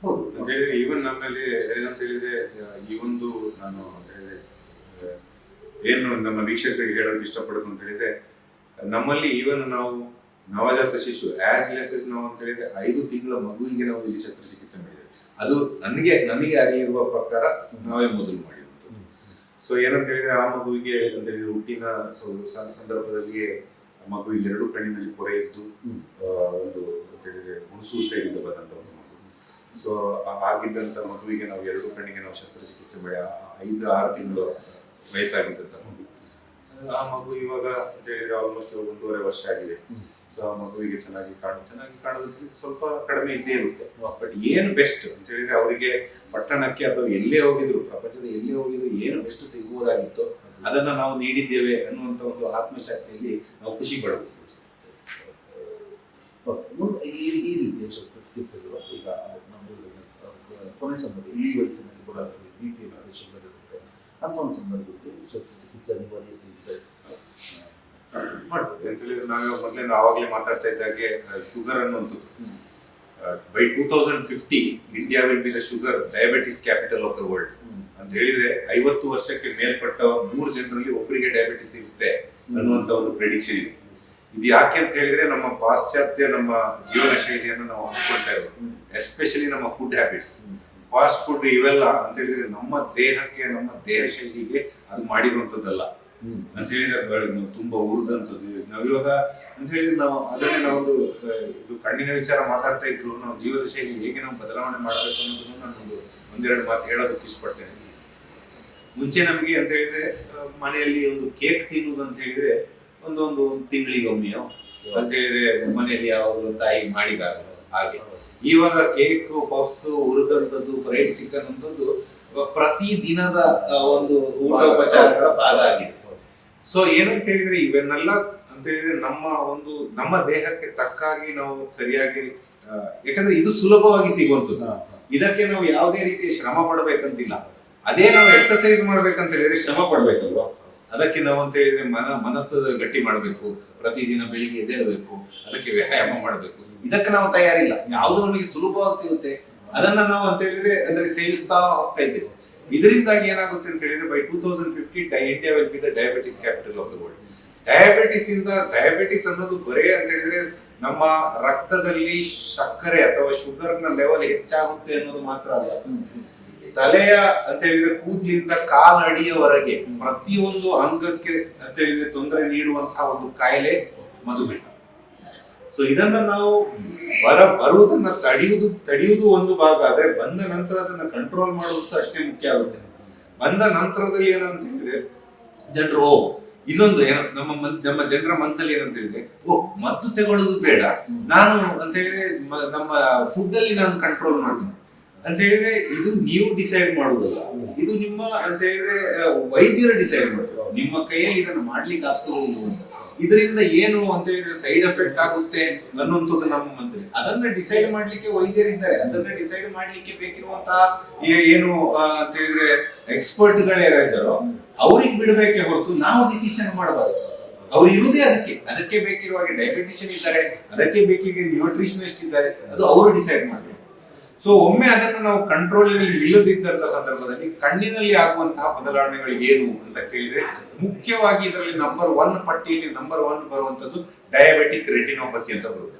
ಹೌದು ಅಂತ ಹೇಳಿದ್ರೆ ಈವನ್ ನಮ್ಮಲ್ಲಿ ಏನಂತ ಹೇಳಿದ್ರೆ ಈ ಒಂದು ನಾನು ಅಂತ ಹೇಳಿದ್ರೆ ಏನು ನಮ್ಮ ವೀಕ್ಷಕರಿಗೆ ಹೇಳೋಕೆ ಇಷ್ಟಪಡೋದು ಅಂತ ಹೇಳಿದ್ರೆ ನಮ್ಮಲ್ಲಿ ಈವನ್ ನಾವು ನವಜಾತ ಶಿಶು ಆಸ್ ಲೆಸ್ ನಾವು ಅಂತ ಹೇಳಿದ್ರೆ 5 ತಿಂಗಳ ಮಗುವಿಗೆ ನಾವು ಇಲ್ಲಿ ಶಸ್ತ್ರಚಿಕಿತ್ಸೆ ಮಾಡಿದ್ದೇವೆ. ಅದು ನನಗೆ ಅರಿಯಿರುವ ಪ್ರಕಾರ ನಾವೇ ಮೊದಲು ಮಾಡಿರುವಂಥದ್ದು. ಸೊ ಏನಂತ ಹೇಳಿದ್ರೆ ಆ ಮಗುವಿಗೆ ಅಂತ ಹೇಳಿದ್ರೆ ಹುಟ್ಟಿನ ಸಂದರ್ಭದಲ್ಲಿಯೇ ಮಗುವಿಗೆ 2 ಕಣ್ಣಿನಲ್ಲಿ ಪೊರೆ ಇದ್ದು ಒಂದು ಅಂತ ಹೇಳಿದ್ರೆ ಹುಣಸೂರು ಸೈಡಿಂದ ಬಂದಂತ ಒಂದು ಮಗು. ಸೊ ಆಗಿದ್ದಂತ ಮಗುವಿಗೆ ನಾವು 2 ಕಣ್ಣಿಗೆ ನಾವು ಶಸ್ತ್ರಚಿಕಿತ್ಸೆ ಮಾಡಿ 5-6 ತಿಂಗಳು ವಯಸ್ಸಾಗಿದ್ದಂತ ಮಗು. ಆ ಮಗು ಇವಾಗ ಅಂತ ಹೇಳಿದ್ರೆ ಆಲ್ಮೋಸ್ಟ್ 1.5 ವರ್ಷ ಆಗಿದೆ. ಸೊ ಆ ಮಗುವಿಗೆ ಚೆನ್ನಾಗಿ ಕಾಣೋದು ಸ್ವಲ್ಪ ಕಡಿಮೆ ಇದ್ದೇ ಇರುತ್ತೆ. ಬಟ್ ಏನು ಬೆಸ್ಟ್ ಅಂತ ಹೇಳಿದ್ರೆ ಅವರಿಗೆ ಪಟ್ಟಣಕ್ಕೆ ಅಥವಾ ಎಲ್ಲೇ ಹೋಗಿದ್ರು, ಪ್ರಪಂಚದ ಎಲ್ಲೇ ಹೋಗಿದ್ರು ಏನು ಬೆಸ್ಟ್ ಸಿಗುವುದಾಗಿತ್ತು ಅದನ್ನ ನಾವು ನೀಡಿದ್ದೇವೆ ಅನ್ನುವಂತ ಒಂದು ಆತ್ಮಶಕ್ತಿಯಲ್ಲಿ ನಾವು ಖುಷಿ ಪಡಬಹುದು. ಈ ರೀತಿಯ ಶಸ್ತ್ರಚಿಕಿತ್ಸೆಗಳು ಈಗ ಕೊನೆ ಸಂದರ್ಭ ಇಳಿ ವಯಸ್ಸಿನಲ್ಲಿ ಕೂಡ BP ಶುಗರ್ ಇರುತ್ತೆ ಅಂತ ಒಂದು ಸಂದರ್ಭದಲ್ಲಿ ಶಸ್ತ್ರಚಿಕಿತ್ಸೆ ಅನಿವಾರ್ಯತೆ ಇದೆ ಮಾಡ್ಬೋದು ಅಂತ ಹೇಳಿದ್ರೆ ನಾವು ಮೊದಲೇ ಆವಾಗಲೇ ಮಾತಾಡ್ತಾ ಇದ್ದಾಗೆ ಶುಗರ್ ಅನ್ನುವಂಥದ್ದು by 2050 India will be the sugar diabetes capital of the world ಅಂತ ಹೇಳಿದ್ರೆ 50 ವರ್ಷಕ್ಕೆ ಮೇಲ್ಪಟ್ಟ 3 ಜನರಲ್ಲಿ ಒಬ್ಬರಿಗೆ ಡಯಾಬಿಟಿಸ್ ಇರುತ್ತೆ ಅನ್ನುವಂತ ಒಂದು ಪ್ರೆಡಿಕ್ಷನ್ ಇದೆ. ಇದು ಯಾಕೆ ಅಂತ ಹೇಳಿದ್ರೆ ನಮ್ಮ ಪಾಶ್ಚಾತ್ಯ ನಮ್ಮ ಜೀವನ ಶೈಲಿಯನ್ನು ನಾವು ಹಾಕೊಳ್ತಾ ಇರೋದು, ಎಸ್ಪೆಷಲಿ ನಮ್ಮ ಫುಡ್ ಹ್ಯಾಬಿಟ್ಸ್, ಫಾಸ್ಟ್ ಫುಡ್ ಇವೆಲ್ಲ ಅಂತ ಹೇಳಿದ್ರೆ ನಮ್ಮ ದೇಹಕ್ಕೆ ನಮ್ಮ ದೇಹ ಶೈಲಿಗೆ ಅದು ಮಾಡಿರುವಂತದ್ದಲ್ಲ ಅಂತ ಹೇಳಿದ್ರೆ ತುಂಬಾ ಉರಿದಂಥದ್ದು. ನಾವಿವಾಗ ಅಂತ ಹೇಳಿದ್ರೆ ನಾವು ಅದನ್ನೇ ನಾವೊಂದು ಇದು ಕಣ್ಣಿನ ವಿಚಾರ ಮಾತಾಡ್ತಾ ಇದ್ರು, ನಾವು ಜೀವನ ಶೈಲಿ ಹೇಗೆ ನಾವು ಬದಲಾವಣೆ ಮಾಡಬೇಕು ಅನ್ನೋದನ್ನು ನಾನು ಒಂದೆರಡು ಮಾತು ಹೇಳೋದಕ್ಕೆ ಇಷ್ಟಪಡ್ತೇನೆ. ಮುಂಚೆ ನಮಗೆ ಅಂತ ಹೇಳಿದ್ರೆ ಮನೆಯಲ್ಲಿ ಒಂದು ಕೇಕ್ ತಿನ್ನುವುದು ಅಂತ ಹೇಳಿದ್ರೆ ಒಂದು ತಿಂಗಳಿಗೆ ಒಮ್ಮೆಯೋ ಅಂತ ಹೇಳಿದ್ರೆ ಮನೆಯಲ್ಲಿ ಯಾವಾಗಲೂ ತಾಯಿ ಮಾಡಿದಾಗ ಹಾಗೆ. ಇವಾಗ ಕೇಕ್, ಪಫ್ಸ್, ಹುರಿದಂಥದ್ದು, ಫ್ರೈಡ್ ಚಿಕನ್ ಅಂತದ್ದು ಪ್ರತಿ ದಿನದ ಒಂದು ಊಟೋಪಚಾರಗಳ ಭಾಗ ಆಗಿದೆ. ಸೊ ಏನಂತ ಹೇಳಿದ್ರೆ ಇವನ್ನೆಲ್ಲ ಅಂತ ಹೇಳಿದ್ರೆ ನಮ್ಮ ದೇಹಕ್ಕೆ ತಕ್ಕಾಗಿ ನಾವು ಸರಿಯಾಗಿ, ಯಾಕಂದ್ರೆ ಇದು ಸುಲಭವಾಗಿ ಸಿಗುವಂಥದ್ದು, ಇದಕ್ಕೆ ನಾವು ಯಾವುದೇ ರೀತಿಯ ಶ್ರಮ ಪಡಬೇಕಂತಿಲ್ಲ. ಅದೇ ನಾವು ಎಕ್ಸರ್ಸೈಸ್ ಮಾಡ್ಬೇಕಂತ ಹೇಳಿದ್ರೆ ಶ್ರಮ ಪಡ್ಬೇಕಲ್ವಾ. ಅದಕ್ಕೆ ನಾವು ಅಂತ ಹೇಳಿದ್ರೆ ಮನಸ್ಸು ಗಟ್ಟಿ ಮಾಡಬೇಕು, ಪ್ರತಿದಿನ ಬೆಳಿಗ್ಗೆ ಎದ್ದೇಳಬೇಕು, ಅದಕ್ಕೆ ವ್ಯಾಯಾಮ ಮಾಡಬೇಕು. ಇದಕ್ಕೆ ನಾವು ತಯಾರಿಲ್ಲ. ಯಾವುದು ನಮಗೆ ಸುಲಭವಾಗಿ ಸಿಗುತ್ತೆ ಅದನ್ನ ನಾವು ಅಂತ ಹೇಳಿದ್ರೆ ಅಂದ್ರೆ ಸೇವಿಸ್ತಾ ಹೋಗ್ತಾ ಇದ್ದೇವೆ. ಇದರಿಂದಾಗಿ ಏನಾಗುತ್ತೆ ಅಂತ ಹೇಳಿದ್ರೆ by 2050 India will be the diabetes capital of the world. Diabetes ಅನ್ನೋದು ಬರೇ ಅಂತ ಹೇಳಿದ್ರೆ ನಮ್ಮ ರಕ್ತದಲ್ಲಿ ಸಕ್ಕರೆ ಅಥವಾ ಶುಗರ್ ನ ಲೆವೆಲ್ ಹೆಚ್ಚಾಗುತ್ತೆ ಅನ್ನೋದು ಮಾತ್ರ ಅಲ್ಲ, ತಲೆಯ ಅಂತ ಹೇಳಿದ್ರೆ ಕೂದಲಿಂದ ಕಾಲಡಿಯವರೆಗೆ ಪ್ರತಿಯೊಂದು ಅಂಗಕ್ಕೆ ಅಂತ ಹೇಳಿದ್ರೆ ತೊಂದರೆ ನೀಡುವಂತಹ ಒಂದು ಕಾಯಿಲೆ ಮಧುಮೇಹ. ಸೊ ಇದನ್ನ ನಾವು ಬರುವುದನ್ನ ತಡೆಯುವುದು ಒಂದು ಭಾಗ, ಆದ್ರೆ ಬಂದ ನಂತರ ಅದನ್ನ ಕಂಟ್ರೋಲ್ ಮಾಡೋದು ಸಹ ಅಷ್ಟೇ ಮುಖ್ಯ ಆಗುತ್ತೆ. ಬಂದ ನಂತರದಲ್ಲಿ ಏನಂತ ಹೇಳಿದ್ರೆ ಜನರು ಇನ್ನೊಂದು ಏನೋ ನಮ್ಮ ಜನರ ಮನಸ್ಸಲ್ಲಿ ಏನಂತ ಹೇಳಿದ್ರೆ ಮದ್ದು ತಗೊಳ್ಳೋದು ಬೇಡ, ನಾನು ಅಂತ ಹೇಳಿದ್ರೆ ನಮ್ಮ ಫುಡ್ ಅಲ್ಲಿ ನಾನು ಕಂಟ್ರೋಲ್ ಮಾಡ್ತೀನಿ. ಅಂತ ಹೇಳಿದ್ರೆ ಇದು ನೀವು ಡಿಸೈಡ್ ಮಾಡುವುದಲ್ಲ, ಇದು ನಿಮ್ಮ ಅಂತ ಹೇಳಿದ್ರೆ ವೈದ್ಯರು ಡಿಸೈಡ್ ಮಾಡ್ತಾರೆ. ನಿಮ್ಮ ಕೈಯಲ್ಲಿ ಇದನ್ನು ಮಾಡ್ಲಿಕ್ಕೆ ಆಗ್ತದೆ ಅಂತ, ಇದರಿಂದ ಏನು ಅಂತ ಹೇಳಿದ್ರೆ ಸೈಡ್ ಎಫೆಕ್ಟ್ ಆಗುತ್ತೆ ಅನ್ನುವಂಥದ್ದು ನಮ್ಮ ಮನಸ್ಸಲ್ಲಿ. ಅದನ್ನ ಡಿಸೈಡ್ ಮಾಡ್ಲಿಕ್ಕೆ ವೈದ್ಯರಿದ್ದಾರೆ, ಅದನ್ನ ಡಿಸೈಡ್ ಮಾಡ್ಲಿಕ್ಕೆ ಬೇಕಿರುವಂತಹ ಏನು ಅಂತ ಹೇಳಿದ್ರೆ ಎಕ್ಸ್ಪರ್ಟ್ಗಳೇ ಇದ್ದಾರೋ ಅವ್ರಿಗೆ ಬಿಡಬೇಕೆ ಹೊರತು ನಾವು ಡಿಸಿಷನ್ ಮಾಡಬಾರ್ದು. ಅವ್ರು ಇರುವುದೇ ಅದಕ್ಕೆ ಬೇಕಿರುವಾಗ ಡಯಾಬಿಟಿಷಿಯನ್ ಇದ್ದಾರೆ, ಅದಕ್ಕೆ ಬೇಕಿಗೆ ನ್ಯೂಟ್ರಿಷನಿಸ್ಟ್ ಇದ್ದಾರೆ, ಅದು ಅವರು ಡಿಸೈಡ್ ಮಾಡಬೇಕು. ಸೊ ಒಮ್ಮೆ ಅದನ್ನು ನಾವು ಕಂಟ್ರೋಲ್ ಇಲ್ಲದಿದ್ದಂತ ಸಂದರ್ಭದಲ್ಲಿ ಕಣ್ಣಿನಲ್ಲಿ ಆಗುವಂತಹ ಬದಲಾವಣೆಗಳು ಏನು ಅಂತ ಕೇಳಿದ್ರೆ ಮುಖ್ಯವಾಗಿ ಇದರಲ್ಲಿ ನಂಬರ್ 1 ಪಟ್ಟಿಯಲ್ಲಿ ನಂಬರ್ 1 ಬರುವಂತದ್ದು ಡಯಾಬೆಟಿಕ್ ರೆಟಿನೋಪತಿ ಅಂತ ಬರುತ್ತೆ.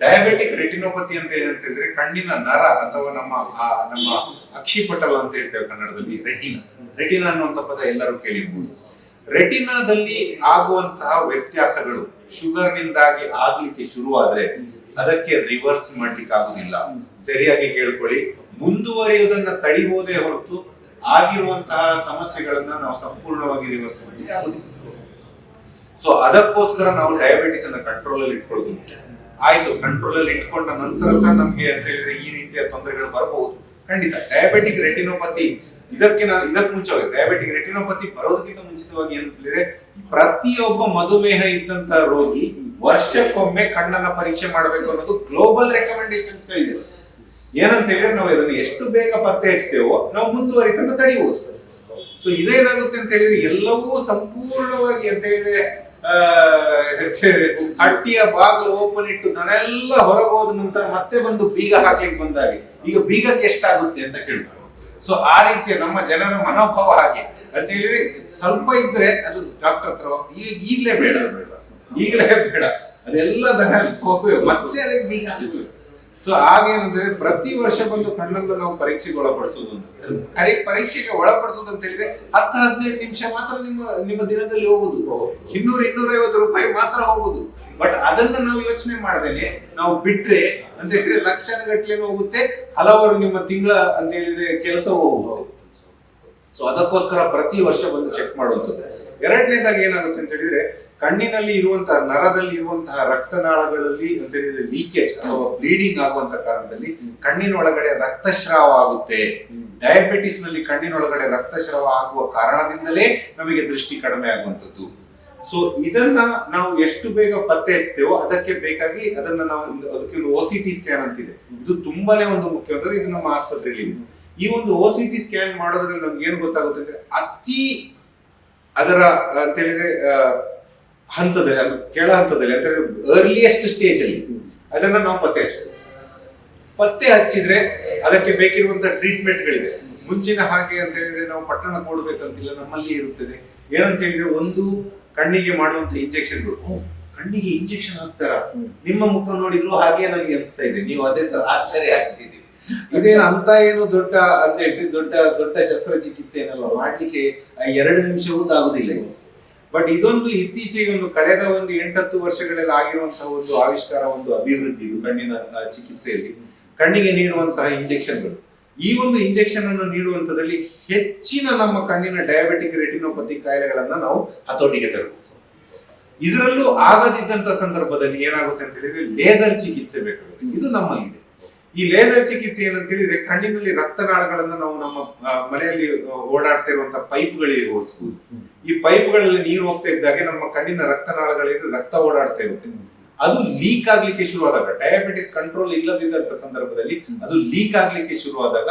ಡಯಾಬೆಟಿಕ್ ರೆಟಿನೋಪತಿ ಅಂತ ಏನಂತ ಹೇಳಿದ್ರೆ ಕಣ್ಣಿನ ನರ ಅಥವಾ ನಮ್ಮ ಅಕ್ಷಿಪಟಲ ಅಂತ ಹೇಳ್ತೇವೆ ಕನ್ನಡದಲ್ಲಿ, ರೆಟಿನಾ ಅನ್ನುವಂಥ ಪದ ಎಲ್ಲರೂ ಕೇಳಿರ್ಬೋದು. ರೆಟಿನಾದಲ್ಲಿ ಆಗುವಂತಹ ವ್ಯತ್ಯಾಸಗಳು ಶುಗರ್ ನಿಂದಾಗಿ ಆಗ್ಲಿಕ್ಕೆ ಶುರುವಾದ್ರೆ ಅದಕ್ಕೆ ರಿವರ್ಸ್ ಮಾಡ್ಲಿಕ್ಕೆ ಆಗುದಿಲ್ಲ. ಸರಿಯಾಗಿ ಕೇಳ್ಕೊಳ್ಳಿ, ಮುಂದುವರಿಯುವುದನ್ನ ತಡಿಬಹುದೇ ಹೊರತು ಆಗಿರುವಂತಹ ಸಮಸ್ಯೆಗಳನ್ನ ನಾವು ಸಂಪೂರ್ಣವಾಗಿ ರಿವರ್ಸ್ ಮಾಡ್ಲಿಕ್ಕೆ ಆಗುದಿಲ್ಲ. ಸೊ ಅದಕ್ಕೋಸ್ಕರ ನಾವು ಡಯಾಬಿಟಿಸ್ ಅನ್ನ ಕಂಟ್ರೋಲ್ ಅಲ್ಲಿ ಇಟ್ಕೊಳ್ಳೋದು ಮುಖ್ಯ. ಆಯ್ತು, ಕಂಟ್ರೋಲ್ ಅಲ್ಲಿ ಇಟ್ಕೊಂಡ ನಂತರ ಸಹ ನಮ್ಗೆ ಅಂತ ಹೇಳಿದ್ರೆ ಈ ರೀತಿಯ ತೊಂದರೆಗಳು ಬರಬಹುದು. ಖಂಡಿತ ಡಯಾಬೆಟಿಕ್ ರೆಟಿನೋಪತಿ ಇದಕ್ಕೆ ಮುಂಚೆ ಡಯಾಬೆಟಿಕ್ ರೆಟಿನೋಪತಿ ಬರೋದಕ್ಕಿಂತ ಮುಂಚಿತವಾಗಿ ಏನಂತ ಹೇಳಿದ್ರೆ ಪ್ರತಿಯೊಬ್ಬ ಮಧುಮೇಹ ಇದ್ದಂತ ರೋಗಿ ವರ್ಷಕ್ಕೊಮ್ಮೆ ಕಣ್ಣನ್ನ ಪರೀಕ್ಷೆ ಮಾಡಬೇಕು ಅನ್ನೋದು ಗ್ಲೋಬಲ್ ರೆಕಮೆಂಡೇಶನ್ಸ್ ಗಳಿದೆ. ಏನಂತ ಹೇಳಿದ್ರೆ ನಾವು ಇದನ್ನು ಎಷ್ಟು ಬೇಗ ಪತ್ತೆ ಹಚ್ತೇವೋ ನಾವು ಮುಂದುವರಿತನ್ನ ತಡೆಯಬಹುದು. ಸೊ ಇದೇನಾಗುತ್ತೆ ಅಂತ ಹೇಳಿದ್ರೆ ಎಲ್ಲವೂ ಸಂಪೂರ್ಣವಾಗಿ ಅಂತ ಹೇಳಿದ್ರೆ ಹಟ್ಟಿಯ ಬಾಗಿಲು ಓಪನ್ ಇಟ್ಟು ನಾನೆಲ್ಲ ಹೊರಗೆ ಹೋದ ನಂತರ ಮತ್ತೆ ಬಂದು ಬೀಗ ಹಾಕ್ಲಿಕ್ಕೆ ಬಂದಾಗೆ ಈಗ ಬೀಗಕ್ಕೆ ಎಷ್ಟಾಗುತ್ತೆ ಅಂತ ಕೇಳ್ತಾರೆ. ಸೊ ಆ ರೀತಿಯ ನಮ್ಮ ಜನರ ಮನೋಭಾವ ಹಾಗೆ ಅಂತ ಹೇಳಿದ್ರೆ ಸ್ವಲ್ಪ ಇದ್ರೆ ಅದು ಡಾಕ್ಟರ್ ಹತ್ರ ಈಗಲೇ ಬೇಡ ಅದೆಲ್ಲ ದನ ಮತ್ತೆ ಅದಕ್ಕೆ ಬೀಗ ಹಾಕಬೇಕು. ಸೊ ಹಾಗೇನಂದ್ರೆ ಪ್ರತಿ ವರ್ಷ ಬಂದು ಕಣ್ಣನ್ನು ನಾವು ಪರೀಕ್ಷೆಗೆ ಒಳಪಡಿಸೋದು, ಪರೀಕ್ಷೆಗೆ ಒಳಪಡಿಸೋದು ಅಂತ ಹೇಳಿದ್ರೆ 10-15 ನಿಮಿಷ ಮಾತ್ರ ನಿಮ್ಮ ದಿನದಲ್ಲಿ ಹೋಗುದು, 200-250 ರೂಪಾಯಿ ಮಾತ್ರ ಹೋಗುದು. ಬಟ್ ಅದನ್ನ ನಾವು ಯೋಚನೆ ಮಾಡದೇನೆ ನಾವು ಬಿಟ್ರೆ ಅಂತ ಹೇಳಿದ್ರೆ ಲಕ್ಷಗಟ್ಟಲೆ ಹೋಗುತ್ತೆ, ಹಲವಾರು ನಿಮ್ಮ ತಿಂಗಳ ಅಂತ ಹೇಳಿದ್ರೆ ಕೆಲಸ ಹೋಗುತ್ತೆ. ಸೊ ಅದಕ್ಕೋಸ್ಕರ ಪ್ರತಿ ವರ್ಷ ಬಂದು ಚೆಕ್ ಮಾಡುವಂಥದ್ದು. ಎರಡನೇದಾಗಿ ಏನಾಗುತ್ತೆ ಅಂತ ಹೇಳಿದ್ರೆ ಕಣ್ಣಿನಲ್ಲಿ ಇರುವಂತಹ ನರದಲ್ಲಿ ಇರುವಂತಹ ರಕ್ತನಾಳಗಳಲ್ಲಿ ಅಂತ ಹೇಳಿದ್ರೆ ಲೀಕೇಜ್ ಅಥವಾ ಬ್ಲೀಡಿಂಗ್ ಆಗುವಂತ ಕಾರಣದಲ್ಲಿ ಕಣ್ಣಿನೊಳಗಡೆ ರಕ್ತಸ್ರಾವ ಆಗುತ್ತೆ. ಡಯಾಬಿಟಿಸ್ ನಲ್ಲಿ ಕಣ್ಣಿನೊಳಗಡೆ ರಕ್ತಸ್ರಾವ ಆಗುವ ಕಾರಣದಿಂದಲೇ ನಮಗೆ ದೃಷ್ಟಿ ಕಡಿಮೆ ಆಗುವಂಥದ್ದು. ಸೊ ಇದನ್ನ ನಾವು ಎಷ್ಟು ಬೇಗ ಪತ್ತೆ ಹಚ್ತೇವೋ ಅದಕ್ಕೆ ಬೇಕಾಗಿ ಅದನ್ನ ನಾವು ಅದಕ್ಕೆ ಒಂದು OCT ಸ್ಕ್ಯಾನ್ ಅಂತಿದೆ. ಇದು ತುಂಬಾನೇ ಒಂದು ಮುಖ್ಯವಾದ, ಇದು ನಮ್ಮ ಆಸ್ಪತ್ರೆಯಲ್ಲಿ ಇದೆ. ಈ ಒಂದು OCT ಸ್ಕ್ಯಾನ್ ಮಾಡೋದ್ರಲ್ಲಿ ನಮ್ಗೆ ಏನು ಗೊತ್ತಾಗುತ್ತೆ ಅಂದ್ರೆ ಅತಿ ಅದರ ಅಂತ ಹೇಳಿದ್ರೆ ಹಂತದಲ್ಲಿ, ಅದು ಕೆಳ ಹಂತದಲ್ಲಿ ಅಂತ ಹೇಳಿದ್ರೆ ಅರ್ಲಿಯೆಸ್ಟ್ ಸ್ಟೇಜ್ ಅಲ್ಲಿ ಅದನ್ನ ನಾವು ಪತ್ತೆ ಹಚ್ಚಿದ್ರೆ ಅದಕ್ಕೆ ಬೇಕಿರುವಂತಹ ಟ್ರೀಟ್ಮೆಂಟ್ಗಳಿದೆ. ಮುಂಚಿನ ಹಾಗೆ ಅಂತ ಹೇಳಿದ್ರೆ ನಾವು ಪಟ್ಟಣಕ್ಕೆ ಓಡಬೇಕಂತಿಲ್ಲ, ನಮ್ಮಲ್ಲಿ ಇರುತ್ತದೆ. ಏನಂತ ಹೇಳಿದ್ರೆ ಒಂದು ಕಣ್ಣಿಗೆ ಮಾಡುವಂತ ಇಂಜೆಕ್ಷನ್ಗಳು, ಕಣ್ಣಿಗೆ ಇಂಜೆಕ್ಷನ್ ಹಾಕ್ತಾರ, ನಿಮ್ಮ ಮುಖ ನೋಡಿದ್ರು ಹಾಗೆ ನನಗೆ ಅನಿಸ್ತಾ ಇದೆ, ನೀವು ಅದೇ ತರ ಆಶ್ಚರ್ಯ ಆಗ್ತಾ ಇದ್ದೀವಿ. ಇದೇನು ಅಂತ ಏನು ದೊಡ್ಡ ಅಂತ ಹೇಳಿ ದೊಡ್ಡ ಶಸ್ತ್ರಚಿಕಿತ್ಸೆ ಏನಲ್ಲ, ಮಾಡ್ಲಿಕ್ಕೆ 2 ನಿಮಿಷವೂ ಆಗುದಿಲ್ಲ ಇದು. ಬಟ್ ಇದೊಂದು ಇತ್ತೀಚೆಗೆ ಒಂದು ಕಳೆದ ಒಂದು 8-10 ವರ್ಷಗಳಲ್ಲಿ ಆಗಿರುವಂತಹ ಒಂದು ಆವಿಷ್ಕಾರ, ಒಂದು ಅಭಿವೃದ್ಧಿ ಇದು ಕಣ್ಣಿನ ಚಿಕಿತ್ಸೆಯಲ್ಲಿ. ಕಣ್ಣಿಗೆ ನೀಡುವಂತಹ ಇಂಜೆಕ್ಷನ್ಗಳು, ಈ ಒಂದು ಇಂಜೆಕ್ಷನ್ ಅನ್ನು ನೀಡುವಂತದಲ್ಲಿ ಹೆಚ್ಚಿನ ನಮ್ಮ ಕಣ್ಣಿನ ಡಯಾಬಿಟಿಕ್ ರೆಟಿನೋಪತಿ ಕಾಯಿಲೆಗಳನ್ನ ನಾವು ಹತೋಟಿಗೆ ತರಬಹುದು. ಇದರಲ್ಲೂ ಆಗದಿದ್ದಂತ ಸಂದರ್ಭದಲ್ಲಿ ಏನಾಗುತ್ತೆ ಅಂತ ಹೇಳಿದ್ರೆ ಲೇಸರ್ ಚಿಕಿತ್ಸೆ ಬೇಕಾಗುತ್ತೆ. ಇದು ನಮ್ಮಲ್ಲಿದೆ. ಈ ಲೇಸರ್ ಚಿಕಿತ್ಸೆ ಏನಂತ ಹೇಳಿದ್ರೆ ಕಣ್ಣಿನಲ್ಲಿ ರಕ್ತನಾಳಗಳನ್ನ ನಾವು ನಮ್ಮ ಮನೆಯಲ್ಲಿ ಓಡಾಡ್ತಾ ಇರುವಂತಹ ಪೈಪ್ಗಳಿಗೆ ಹೋಲಿಸಬಹುದು. ಈ ಪೈಪ್ಗಳಲ್ಲಿ ನೀರು ಹೋಗ್ತಾ ಇದ್ದಾಗೆ ನಮ್ಮ ಕಣ್ಣಿನ ರಕ್ತನಾಳಗಳಿಗೆ ರಕ್ತ ಓಡಾಡ್ತಾ ಇರುತ್ತೆ. ಅದು ಲೀಕ್ ಆಗ್ಲಿಕ್ಕೆ ಶುರುವಾದಾಗ, ಡಯಾಬಿಟಿಸ್ ಕಂಟ್ರೋಲ್ ಇಲ್ಲದಿದ್ದಂತ ಸಂದರ್ಭದಲ್ಲಿ ಅದು ಲೀಕ್ ಆಗ್ಲಿಕ್ಕೆ ಶುರುವಾದಾಗ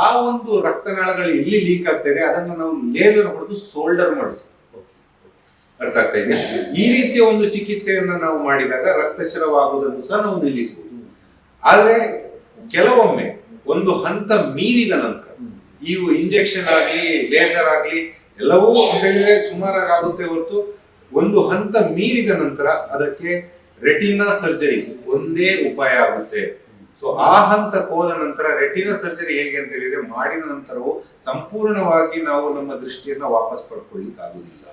ಆ ಒಂದು ರಕ್ತನಾಳಗಳು ಎಲ್ಲಿ ಲೀಕ್ ಆಗ್ತಾ ಇದೆ ಅದನ್ನು ನಾವು ಲೇಸರ್ ಹೊಡೆದು ಸೋಲ್ಡರ್ ಮಾಡುದು. ಅರ್ಥ ಆಗ್ತಾ ಇದೆ? ಈ ರೀತಿಯ ಒಂದು ಚಿಕಿತ್ಸೆಯನ್ನ ನಾವು ಮಾಡಿದಾಗ ರಕ್ತಸ್ರಾವ ಆಗುವುದನ್ನು ಸಹ ನಾವು ನಿಲ್ಲಿಸಬಹುದು. ಆದ್ರೆ ಕೆಲವೊಮ್ಮೆ ಒಂದು ಹಂತ ಮೀರಿದ ನಂತರ ಇವು ಇಂಜೆಕ್ಷನ್ ಆಗ್ಲಿ ಲೇಸರ್ ಆಗ್ಲಿ ಎಲ್ಲವೂ ಅಂತ ಹೇಳಿದ್ರೆ ಸುಮಾರಾಗಿ ಆಗುತ್ತೆ ಹೊರತು ಒಂದು ಹಂತ ಮೀರಿದ ನಂತರ ಅದಕ್ಕೆ ರೆಟಿನಾ ಸರ್ಜರಿ ಒಂದೇ ಉಪಾಯ ಆಗುತ್ತೆ. ಸೊ ಆ ಹಂತಕ್ಕೆ ಹೋದ ನಂತರ ರೆಟಿನಾ ಸರ್ಜರಿ ಹೇಗೆ ಅಂತ ಹೇಳಿದ್ರೆ ಮಾಡಿದ ನಂತರವೂ ಸಂಪೂರ್ಣವಾಗಿ ನಾವು ನಮ್ಮ ದೃಷ್ಟಿಯನ್ನ ವಾಪಸ್ ಪಡ್ಕೊಳ್ಳಿಕ್ಕೆ ಆಗುದಿಲ್ಲ.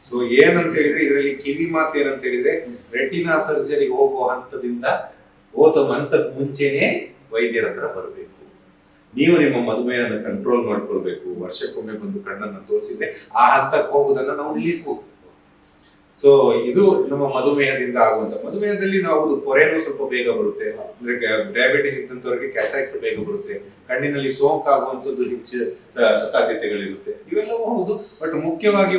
ಸೊ ಏನಂತ ಹೇಳಿದ್ರೆ ಇದರಲ್ಲಿ ಕಿವಿ ಮಾತು ಏನಂತ ಹೇಳಿದ್ರೆ ರೆಟಿನಾ ಸರ್ಜರಿ ಹೋಗುವ ಹಂತದಿಂದ ಹಂತಕ್ಕೆ ಮುಂಚೆನೆ ವೈದ್ಯರ ಹತ್ರ ಬರಬೇಕು. ನೀವು ನಿಮ್ಮ ಮಧುಮೇಹನ ಕಂಟ್ರೋಲ್ ಮಾಡ್ಕೊಳ್ಬೇಕು. ವರ್ಷಕ್ಕೊಮ್ಮೆ ಬಂದು ಕಣ್ಣನ್ನ ತೋರಿಸಿದ್ರೆ ಆ ಹಂತಕ್ಕೆ ಹೋಗುದನ್ನ ನಾವು ನಿಲ್ಲಿಸಬಹುದು. ಸೊ ಇದು ನಮ್ಮ ಮಧುಮೇಹದಿಂದ ಆಗುವಂತ, ಮಧುಮೇಹದಲ್ಲಿ ನಾವು ಪೊರೆನೂ ಸ್ವಲ್ಪ ಬೇಗ ಬರುತ್ತೆ, ಅಂದ್ರೆ ಡಯಾಬಿಟಿಸ್ ಇದ್ದಂತವರಿಗೆ ಕ್ಯಾಟ್ರಾಕ್ಟ್ ಬೇಗ ಬರುತ್ತೆ, ಕಣ್ಣಿನಲ್ಲಿ ಸೋಂಕಾಗುವಂತದ್ದು ಹೆಚ್ಚು ಸಾಧ್ಯತೆಗಳಿರುತ್ತೆ, ಇವೆಲ್ಲವೂ ಹೌದು. ಬಟ್ ಮುಖ್ಯವಾಗಿ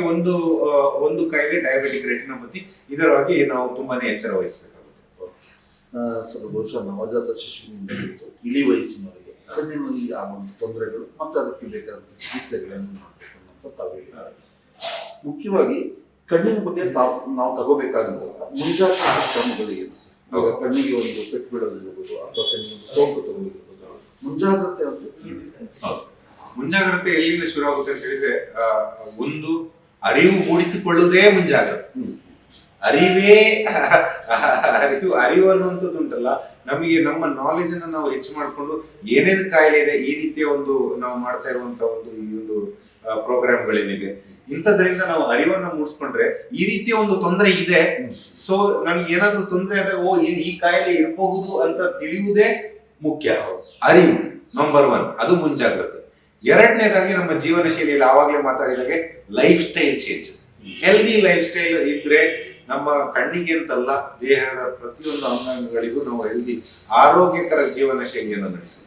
ಒಂದು ಕಾಯಿಲೆ ಡಯಾಬಿಟಿಕ್ ರೆಟಿನೋಪತಿ, ಇದರವಾಗಿ ನಾವು ತುಂಬಾನೇ ಎಚ್ಚರ ವಹಿಸಬೇಕಾಗುತ್ತೆ. ಸ್ವಲ್ಪ ಬಹುಶಃ ನವಜಾತ ಶಿಶುವಿನಿಂದ ಹಿಡಿದು ಇಳಿ ವಯಸ್ಸಿನವರೆಗೆ ಕಣ್ಣಿನಲ್ಲಿ ಆ ಒಂದು ತೊಂದರೆಗಳು ಮತ್ತು ಅದಕ್ಕೆ ಬೇಕಾದ ಚಿಕಿತ್ಸೆಗಳನ್ನು ಮಾಡಬೇಕು ಅಂತ ತಾವು ಹೇಳಿದ್ದಾರೆ. ಮುಖ್ಯವಾಗಿ ಕಣ್ಣಿನ ಬಗ್ಗೆ ನಾವು ತಗೋಬೇಕಾಗಿರುವಂಥ ಮುಂಜಾಗ್ರತಾ ಕ್ರಮಗಳು ಏನು ಸರ್? ಈಗ ಕಣ್ಣಿಗೆ ಒಂದು ಪೆಟ್ಟು ಬೀಳೋದಿರ್ಬೋದು ಅಥವಾ ಕಣ್ಣಿಗೆ ಒಂದು ಸೋಂಕು ತಗೊಂಡಿರ್ಬೋದು, ಮುಂಜಾಗ್ರತೆ ಅಂತ ಏನಿದೆ ಸರ್? ಮುಂಜಾಗ್ರತೆ ಎಲ್ಲಿಂದ ಶುರು ಆಗುತ್ತೆ ಅಂತ ಹೇಳಿದ್ರೆ, ಒಂದು ಅರಿವು ಮೂಡಿಸಿಕೊಳ್ಳುವುದೇ ಮುಂಜಾಗ್ರತೆ. ಅರಿವು ಅನ್ನುವಂಥದ್ದು ಉಂಟಲ್ಲ, ನಮಗೆ ನಮ್ಮ ನಾಲೆಜ್ ಅನ್ನ ನಾವು ಹೆಚ್ಚು ಮಾಡಿಕೊಂಡು ಏನೇನು ಕಾಯಿಲೆ ಇದೆ, ಈ ರೀತಿಯ ಒಂದು ನಾವು ಮಾಡ್ತಾ ಇರುವಂತ ಈ ಒಂದು ಪ್ರೋಗ್ರಾಮ್ಗಳೇನಿದೆ, ಇಂಥದ್ರಿಂದ ನಾವು ಅರಿವನ್ನ ಮೂಡಿಸ್ಕೊಂಡ್ರೆ ಈ ರೀತಿಯ ಒಂದು ತೊಂದರೆ ಇದೆ, ಸೊ ನನ್ಗೆ ಏನಾದ್ರೂ ತೊಂದರೆ ಆದಾಗ ಈ ಕಾಯಿಲೆ ಇರಬಹುದು ಅಂತ ತಿಳಿಯುವುದೇ ಮುಖ್ಯ. ಅರಿವು ನಂಬರ್ 1, ಅದು ಮುಂಜಾಗ್ರತೆ. ಎರಡನೇದಾಗಿ ನಮ್ಮ ಜೀವನ ಶೈಲಿಯಲ್ಲಿ ಆವಾಗಲೇ ಮಾತಾಡಿದಾಗೆ lifestyle changes. Healthy lifestyle ಇದ್ರೆ ನಮ್ಮ ಕಣ್ಣಿಗೆ ಅಂತಲ್ಲ, ದೇಹದ ಪ್ರತಿಯೊಂದು ಅಂಗಾಂಗಗಳಿಗೂ ನಾವು ಹೆಲ್ದಿ ಆರೋಗ್ಯಕರ ಜೀವನ ಶೈಲಿಯನ್ನು ನಡೆಸಬೇಕು.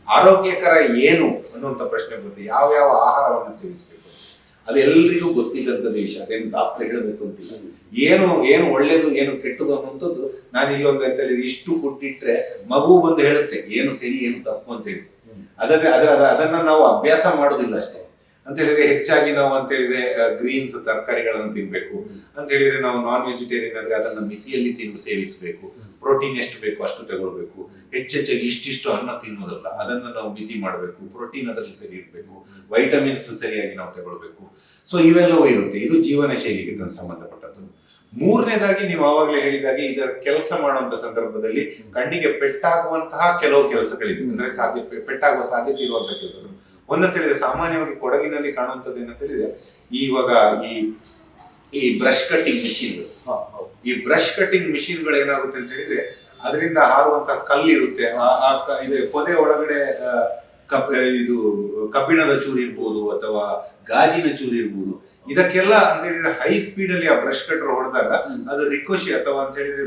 ಆರೋಗ್ಯಕರ ಏನು ಅನ್ನುವಂಥ ಪ್ರಶ್ನೆ ಬರುತ್ತೆ. ಯಾವ ಯಾವ ಆಹಾರವನ್ನು ಸೇವಿಸಬೇಕು ಅದು ಎಲ್ಲರಿಗೂ ಗೊತ್ತಿದ್ದಂಥದ್ದು ವಿಷಯ, ಅದೇನು ಡಾಕ್ಟರ್ ಹೇಳಬೇಕು ಅಂತಿಲ್ಲ. ಏನು ಒಳ್ಳೇದು ಏನು ಕೆಟ್ಟದು ಅನ್ನುವಂಥದ್ದು, ನಾನು ಇಲ್ಲೊಂದು ಅಂತ ಹೇಳಿದ್ರೆ ಇಷ್ಟು ಫುಡ್ ಇಟ್ರೆ ಮಗು ಬಂದು ಹೇಳುತ್ತೆ ಏನು ಸರಿ ಏನು ತಪ್ಪು ಅಂತ ಹೇಳಿ. ಅದನ್ನ ನಾವು ಅಭ್ಯಾಸ ಮಾಡೋದಿಲ್ಲ ಅಷ್ಟೇ. ಅಂತ ಹೇಳಿದ್ರೆ ಹೆಚ್ಚಾಗಿ ನಾವು ಅಂತ ಹೇಳಿದ್ರೆ ಗ್ರೀನ್ಸ್ ತರಕಾರಿಗಳನ್ನು ತಿನ್ಬೇಕು ಅಂತ ಹೇಳಿದ್ರೆ, ನಾವು ನಾನ್ ವೆಜಿಟೇರಿಯನ್ ಆದ್ರೆ ಅದನ್ನ ಮಿತಿಯಲ್ಲಿ ಸೇವಿಸಬೇಕು. ಪ್ರೋಟೀನ್ ಎಷ್ಟು ಬೇಕು ಅಷ್ಟು ತಗೊಳ್ಬೇಕು. ಹೆಚ್ಚೆಚ್ಚಾಗಿ ಇಷ್ಟಿಷ್ಟು ಅನ್ನ ತಿನ್ನೋದಲ್ಲ, ಅದನ್ನ ನಾವು ಮಿತಿ ಮಾಡಬೇಕು. ಪ್ರೋಟೀನ್ ಅದರಲ್ಲಿ ಸರಿ ಇರಬೇಕು, ವೈಟಮಿನ್ಸ್ ಸರಿಯಾಗಿ ನಾವು ತಗೊಳ್ಬೇಕು. ಸೊ ಇವೆಲ್ಲವೂ ಇರುತ್ತೆ. ಇದು ಜೀವನ ಶೈಲಿಗೆ ಸಂಬಂಧಪಟ್ಟದ್ದು. ಮೂರನೇದಾಗಿ ನೀವು ಆವಾಗಲೇ ಹೇಳಿದಾಗೆ ಇದರ ಕೆಲಸ ಮಾಡುವಂತ ಸಂದರ್ಭದಲ್ಲಿ ಕಣ್ಣಿಗೆ ಪೆಟ್ಟಾಗುವಂತಹ ಕೆಲವು ಕೆಲಸಗಳಿದೆ, ಅಂದ್ರೆ ಪೆಟ್ಟಾಗುವ ಸಾಧ್ಯತೆ ಇರುವಂತಹ ಕೆಲಸಗಳು. ಒಂದಂತ ಹೇಳಿದ್ರೆ ಸಾಮಾನ್ಯವಾಗಿ ಕೊಡಗಿನಲ್ಲಿ ಕಾಣುವಂಥದ್ದು ಏನಂತ ಹೇಳಿದ್ರೆ, ಇವಾಗ ಈ ಬ್ರಷ್ ಕಟ್ಟಿಂಗ್ ಮಿಷಿನ್, ಈ ಬ್ರಷ್ ಕಟ್ಟಿಂಗ್ ಮಿಷಿನ್ಗಳು ಏನಾಗುತ್ತೆ ಅಂತ ಹೇಳಿದ್ರೆ, ಅದರಿಂದ ಹಾರುವಂತ ಕಲ್ಲಿರುತ್ತೆ, ಇದು ಪೊದೆ ಒಳಗಡೆ ಇದು ಕಬ್ಬಿಣದ ಚೂರು ಇರ್ಬೋದು ಅಥವಾ ಗಾಜಿನ ಚೂರು ಇರ್ಬೋದು. ಇದಕ್ಕೆಲ್ಲ ಅಂತ ಹೇಳಿದ್ರೆ ಹೈ ಸ್ಪೀಡ್ ಅಲ್ಲಿ ಆ ಬ್ರಷ್ ಕಟ್ಟರ್ ಹೊಡೆದಾಗ ಅದು ರಿಕೋಶಿ ಅಥವಾ ಅಂತ ಹೇಳಿದ್ರೆ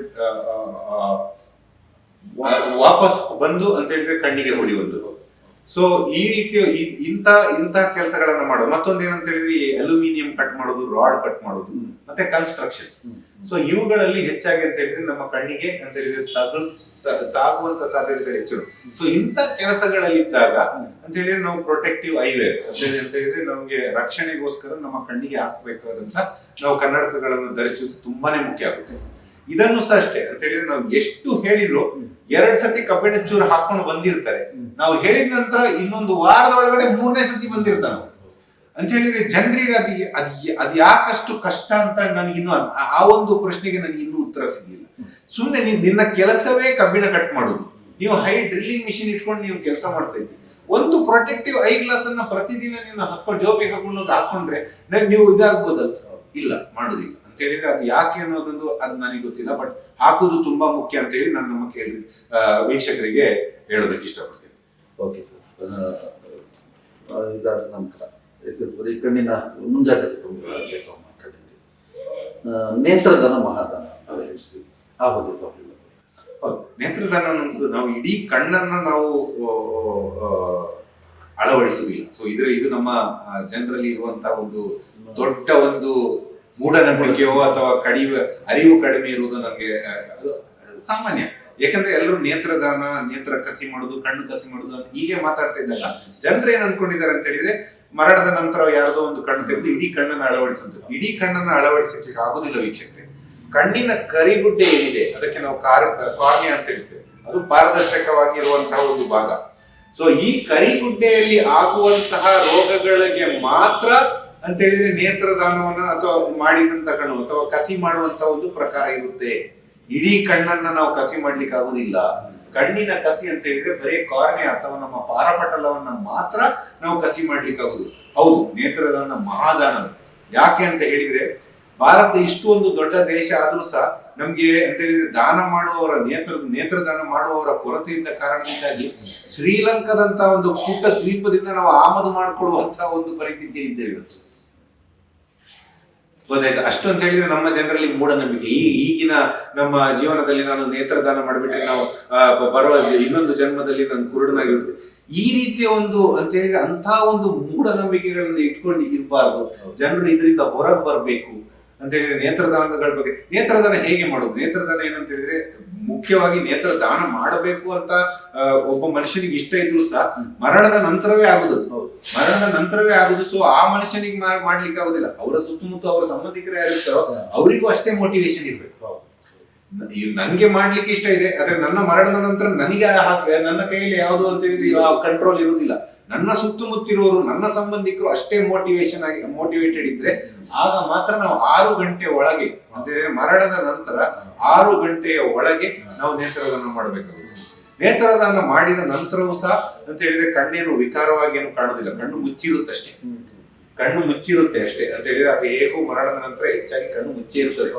ವಾಪಸ್ ಬಂದು ಅಂತ ಹೇಳಿದ್ರೆ ಕಣ್ಣಿಗೆ ಹೊಡೆಯುವಂಥದ್ದು. ಸೊ ಈ ರೀತಿಯ ಇಂಥ ಕೆಲಸಗಳನ್ನ ಮಾಡೋದು. ಮತ್ತೊಂದು ಏನಂತ ಹೇಳಿದ್ರೆ ಈ ಅಲ್ಯೂಮಿನಿಯಂ ಕಟ್ ಮಾಡೋದು, ರಾಡ್ ಕಟ್ ಮಾಡೋದು, ಮತ್ತೆ ಕನ್ಸ್ಟ್ರಕ್ಷನ್. ಸೊ ಇವುಗಳಲ್ಲಿ ಹೆಚ್ಚಾಗಿ ಅಂತ ಹೇಳಿದ್ರೆ ನಮ್ಮ ಕಣ್ಣಿಗೆ ಅಂತ ಹೇಳಿದ್ರೆ ತಾಗುವಂತ ಸಾಧ್ಯತೆಗಳು ಹೆಚ್ಚು. ಸೊ ಇಂಥ ಕೆಲಸಗಳಲ್ಲಿದ್ದಾಗ ಅಂತ ಹೇಳಿದ್ರೆ ನಾವು ಪ್ರೊಟೆಕ್ಟಿವ್ ಐವೇರ್ ಅಂತ ಹೇಳಿದ್ರೆ ನಮ್ಗೆ ರಕ್ಷಣೆಗೋಸ್ಕರ ನಮ್ಮ ಕಣ್ಣಿಗೆ ಹಾಕ್ಬೇಕಾದಂತ ನಾವು ಕನ್ನಡಕಗಳನ್ನು ಧರಿಸುವುದು ತುಂಬಾನೇ ಮುಖ್ಯ ಆಗುತ್ತೆ. ಇದನ್ನು ಸಹ ಅಷ್ಟೇ ಅಂತ ಹೇಳಿದ್ರೆ ನಾವು ಎಷ್ಟು ಹೇಳಿದ್ರು 2 ಸತಿ ಕಬ್ಬಿಣದ ಚೂರು ಹಾಕೊಂಡು ಬಂದಿರ್ತಾರೆ, ನಾವು ಹೇಳಿದ ನಂತರ ಇನ್ನೊಂದು ವಾರದ ಒಳಗಡೆ 3ನೇ ಸತಿ ಬಂದಿರ್ತಾನ ಅಂತ ಹೇಳಿದ್ರೆ ಜನರಿಗೆ ಅದು ಯಾಕಷ್ಟು ಕಷ್ಟ ಅಂತ ನನಗಿನ್ನೂ ಆ ಒಂದು ಪ್ರಶ್ನೆಗೆ ನನಗೆ ಇನ್ನೂ ಉತ್ತರ ಸಿಗ್ಲಿಲ್ಲ. ಸುಮ್ಮನೆ ನಿನ್ನ ಕೆಲಸವೇ ಕಬ್ಬಿಣ ಕಟ್ ಮಾಡೋದು, ನೀವು ಹೈ ಡ್ರಿಲ್ಲಿಂಗ್ ಮಿಷಿನ್ ಇಟ್ಕೊಂಡು ನೀವು ಕೆಲಸ ಮಾಡ್ತಾ ಇದ್ದೀವಿ. ಒಂದು ಪ್ರೊಟೆಕ್ಟಿವ್ ಐ ಗ್ಲಾಸ್ ಅನ್ನ ಪ್ರತಿದಿನ ನೀವು ಹಾಕೊಂಡು ಜೋಬಿಗೆ ಹಾಕೊಂಡ್ರೆ ನೀವು ಇದಾಗ್ಬೋದಲ್ಲ. ಇಲ್ಲ, ಮಾಡುದಿಲ್ಲ ಅಂತ ಹೇಳಿದ್ರೆ ಅದು ಯಾಕೆ ಅನ್ನೋದೊಂದು ಅದು ನನಗೆ ಗೊತ್ತಿಲ್ಲ. ಬಟ್ ಹಾಕುದು ತುಂಬಾ ಮುಖ್ಯ ಅಂತ ಹೇಳಿ ನಾನು ನಮ್ಮ ವೀಕ್ಷಕರಿಗೆ ಹೇಳೋದಕ್ಕೆ ಇಷ್ಟಪಡ್ತೀನಿ. ಓಕೆ ಸರ್, ಇದಾದ ನಂತರ ಬರೀ ಕಣ್ಣಿನ ಮುಂಜಾಗ್ರತೆ ಮಾತಾಡಿದ್ವಿ. ನೇತ್ರದಾನ ಮಹಾದಾನ ಅಂತ ಹೇಳ್ತೀವಿ, ಆ ಬಗ್ಗೆ ತಾವು ಹೇಳೋದು. ಹೌದು, ನೇತ್ರದಾನ ಅನ್ನೋದು ನಾವು ಇಡೀ ಕಣ್ಣನ್ನ ನಾವು ಅಳವಡಿಸುವುದಿಲ್ಲ. ಸೊ ಇದು ನಮ್ಮ ಜನರಲ್ಲಿ ಇರುವಂತಹ ಒಂದು ದೊಡ್ಡ ಒಂದು ಮೂಢನಂಬಿಕೆಯೋ ಅಥವಾ ಅರಿವು ಕಡಿಮೆ ಇರುವುದು ನನಗೆ ಅದು ಸಾಮಾನ್ಯ. ಯಾಕಂದ್ರೆ ಎಲ್ಲರೂ ನೇತ್ರದಾನ, ನೇತ್ರ ಕಸಿ ಮಾಡುದು, ಕಣ್ಣು ಕಸಿ ಮಾಡುದು ಅಂತ ಹೀಗೆ ಮಾತಾಡ್ತಾ ಇದ್ದಾಗ ಜನರು ಏನ್ ಅನ್ಕೊಂಡಿದ್ದಾರೆ ಅಂತ ಹೇಳಿದ್ರೆ, ಮರಣದ ನಂತರ ಯಾರ್ದೋ ಒಂದು ಕಣ್ಣು ತೆಗೆದು ಇಡೀ ಕಣ್ಣನ್ನು ಅಳವಡಿಸುವಂಥದ್ದು. ಇಡೀ ಕಣ್ಣನ್ನು ಅಳವಡಿಸಲಿಕ್ಕೆ ಆಗುದಿಲ್ಲ ವೀಕ್ಷಕರೇ. ಕಣ್ಣಿನ ಕರಿಗುಡ್ಡೆ ಏನಿದೆ ಅದಕ್ಕೆ ನಾವು ಕಾರ್ನಿಯಾ ಅಂತ ಹೇಳ್ತೇವೆ, ಅದು ಪಾರದರ್ಶಕವಾಗಿರುವಂತಹ ಒಂದು ಭಾಗ. ಸೊ ಈ ಕರಿಗುಡ್ಡೆಯಲ್ಲಿ ಆಗುವಂತಹ ರೋಗಗಳಿಗೆ ಮಾತ್ರ ಅಂತ ಹೇಳಿದ್ರೆ ನೇತ್ರದಾನವನ್ನ ಅಥವಾ ಮಾಡಿದಂತ ಕಣ್ಣು ಅಥವಾ ಕಸಿ ಮಾಡುವಂತ ಒಂದು ಪ್ರಕಾರ ಇರುತ್ತೆ. ಇಡೀ ಕಣ್ಣನ್ನ ನಾವು ಕಸಿ ಮಾಡ್ಲಿಕ್ಕೆ ಆಗುದಿಲ್ಲ. ಕಣ್ಣಿನ ಕಸಿ ಅಂತ ಹೇಳಿದ್ರೆ ಬರೀ ಕಾರ್ನಿಯಾ ಅಥವಾ ನಮ್ಮ ಪಾರಪಟಲವನ್ನ ಮಾತ್ರ ನಾವು ಕಸಿ ಮಾಡ್ಲಿಕ್ಕೆ ಆಗುದು. ಹೌದು, ನೇತ್ರದಾನ ಮಹಾದಾನ. ಯಾಕೆ ಅಂತ ಹೇಳಿದ್ರೆ, ಭಾರತ ಇಷ್ಟು ಒಂದು ದೊಡ್ಡ ದೇಶ ಆದ್ರೂ ಸಹ ನಮ್ಗೆ ಅಂತ ಹೇಳಿದ್ರೆ ದಾನ ಮಾಡುವವರ ನೇತ್ರದಾನ ಮಾಡುವವರ ಕೊರತೆ ಇದ್ದ ಕಾರಣದಿಂದಾಗಿ ಶ್ರೀಲಂಕಾದಂತ ಒಂದು ಪುಟ್ಟ ದ್ವೀಪದಿಂದ ನಾವು ಆಮದು ಮಾಡಿಕೊಳ್ಳುವಂತಹ ಒಂದು ಪರಿಸ್ಥಿತಿ ಇದ್ದೇವೆ ಇವತ್ತು. ಗೊತ್ತಾಯ್ತು. ಅಷ್ಟು ಅಂತ ಹೇಳಿದ್ರೆ ನಮ್ಮ ಜನರಲ್ಲಿ ಮೂಢನಂಬಿಕೆ. ಈಗಿನ ನಮ್ಮ ಜೀವನದಲ್ಲಿ ನಾನು ನೇತ್ರದಾನ ಮಾಡಿಬಿಟ್ರೆ ನಾವು ಬರುವ ಇನ್ನೊಂದು ಜನ್ಮದಲ್ಲಿ ನಾನು ಕುರುಡನಾಗಿರ್ತೇನೆ, ಈ ರೀತಿಯ ಒಂದು ಅಂತ ಹೇಳಿದ್ರೆ ಅಂತ ಒಂದು ಮೂಢನಂಬಿಕೆಗಳನ್ನ ಇಟ್ಕೊಂಡು ಇರಬಾರ್ದು. ಜನರು ಇದರಿಂದ ಹೊರಗೆ ಬರಬೇಕು ಅಂತ ಹೇಳಿದ್ರೆ ನೇತ್ರದಾನಗಳ ಬಗ್ಗೆ. ನೇತ್ರದಾನ ಹೇಗೆ ಮಾಡೋದು? ನೇತ್ರದಾನ ಏನಂತ ಹೇಳಿದ್ರೆ ಮುಖ್ಯವಾಗಿ ನೇತ್ರದಾನ ಮಾಡಬೇಕು ಅಂತ ಒಬ್ಬ ಮನುಷ್ಯನಿಗೆ ಇಷ್ಟ ಇದ್ರು ಸಹ ಮರಣದ ನಂತರವೇ ಆಗುದು. ಮರಣದ ನಂತರವೇ ಆಗುದು. ಸೊ ಆ ಮನುಷ್ಯನಿಗೆ ಮಾಡ್ಲಿಕ್ಕೆ ಆಗುದಿಲ್ಲ. ಅವರ ಸುತ್ತಮುತ್ತ ಅವರ ಸಂಬಂಧಿಕರು ಯಾರಿರ್ತಾರೋ ಅವರಿಗೂ ಅಷ್ಟೇ ಮೋಟಿವೇಶನ್ ಇರ್ಬೇಕು. ನನ್ಗೆ ಮಾಡ್ಲಿಕ್ಕೆ ಇಷ್ಟ ಇದೆ, ಆದ್ರೆ ನನ್ನ ಮರಣದ ನಂತರ ನನಗೆ ನನ್ನ ಕೈಯಲ್ಲಿ ಯಾವುದು ಅಂತ ಹೇಳಿದ್ರೆ ಕಂಟ್ರೋಲ್ ಇರುವುದಿಲ್ಲ. ನನ್ನ ಸುತ್ತಮುತ್ತಿರುವವರು, ನನ್ನ ಸಂಬಂಧಿಕರು ಅಷ್ಟೇ ಮೋಟಿವೇಟೆಡ್ ಇದ್ರೆ ಆಗ ಮಾತ್ರ ನಾವು 6 ಗಂಟೆ ಒಳಗೆ ಅಂತ ಹೇಳಿದ್ರೆ ಮರಣದ ನಂತರ 6 ಗಂಟೆಯ ಒಳಗೆ ನಾವು ನೇತ್ರದಾನ ಮಾಡಬೇಕಾಗುತ್ತೆ. ನೇತ್ರದಾನ ಮಾಡಿದ ನಂತರವೂ ಸಹ ಅಂತ ಹೇಳಿದ್ರೆ ಕಣ್ಣೇನು ವಿಕಾರವಾಗಿ ಏನು ಕಾಣುವುದಿಲ್ಲ, ಕಣ್ಣು ಮುಚ್ಚಿರುತ್ತಷ್ಟೇ. ಕಣ್ಣು ಮುಚ್ಚಿರುತ್ತೆ ಅಷ್ಟೇ ಅಂತ ಹೇಳಿದ್ರೆ ಅದು ಹೇಗೂ ಮರಣದ ನಂತರ ಹೆಚ್ಚಾಗಿ ಕಣ್ಣು ಮುಚ್ಚಿ ಇರ್ತದೆ.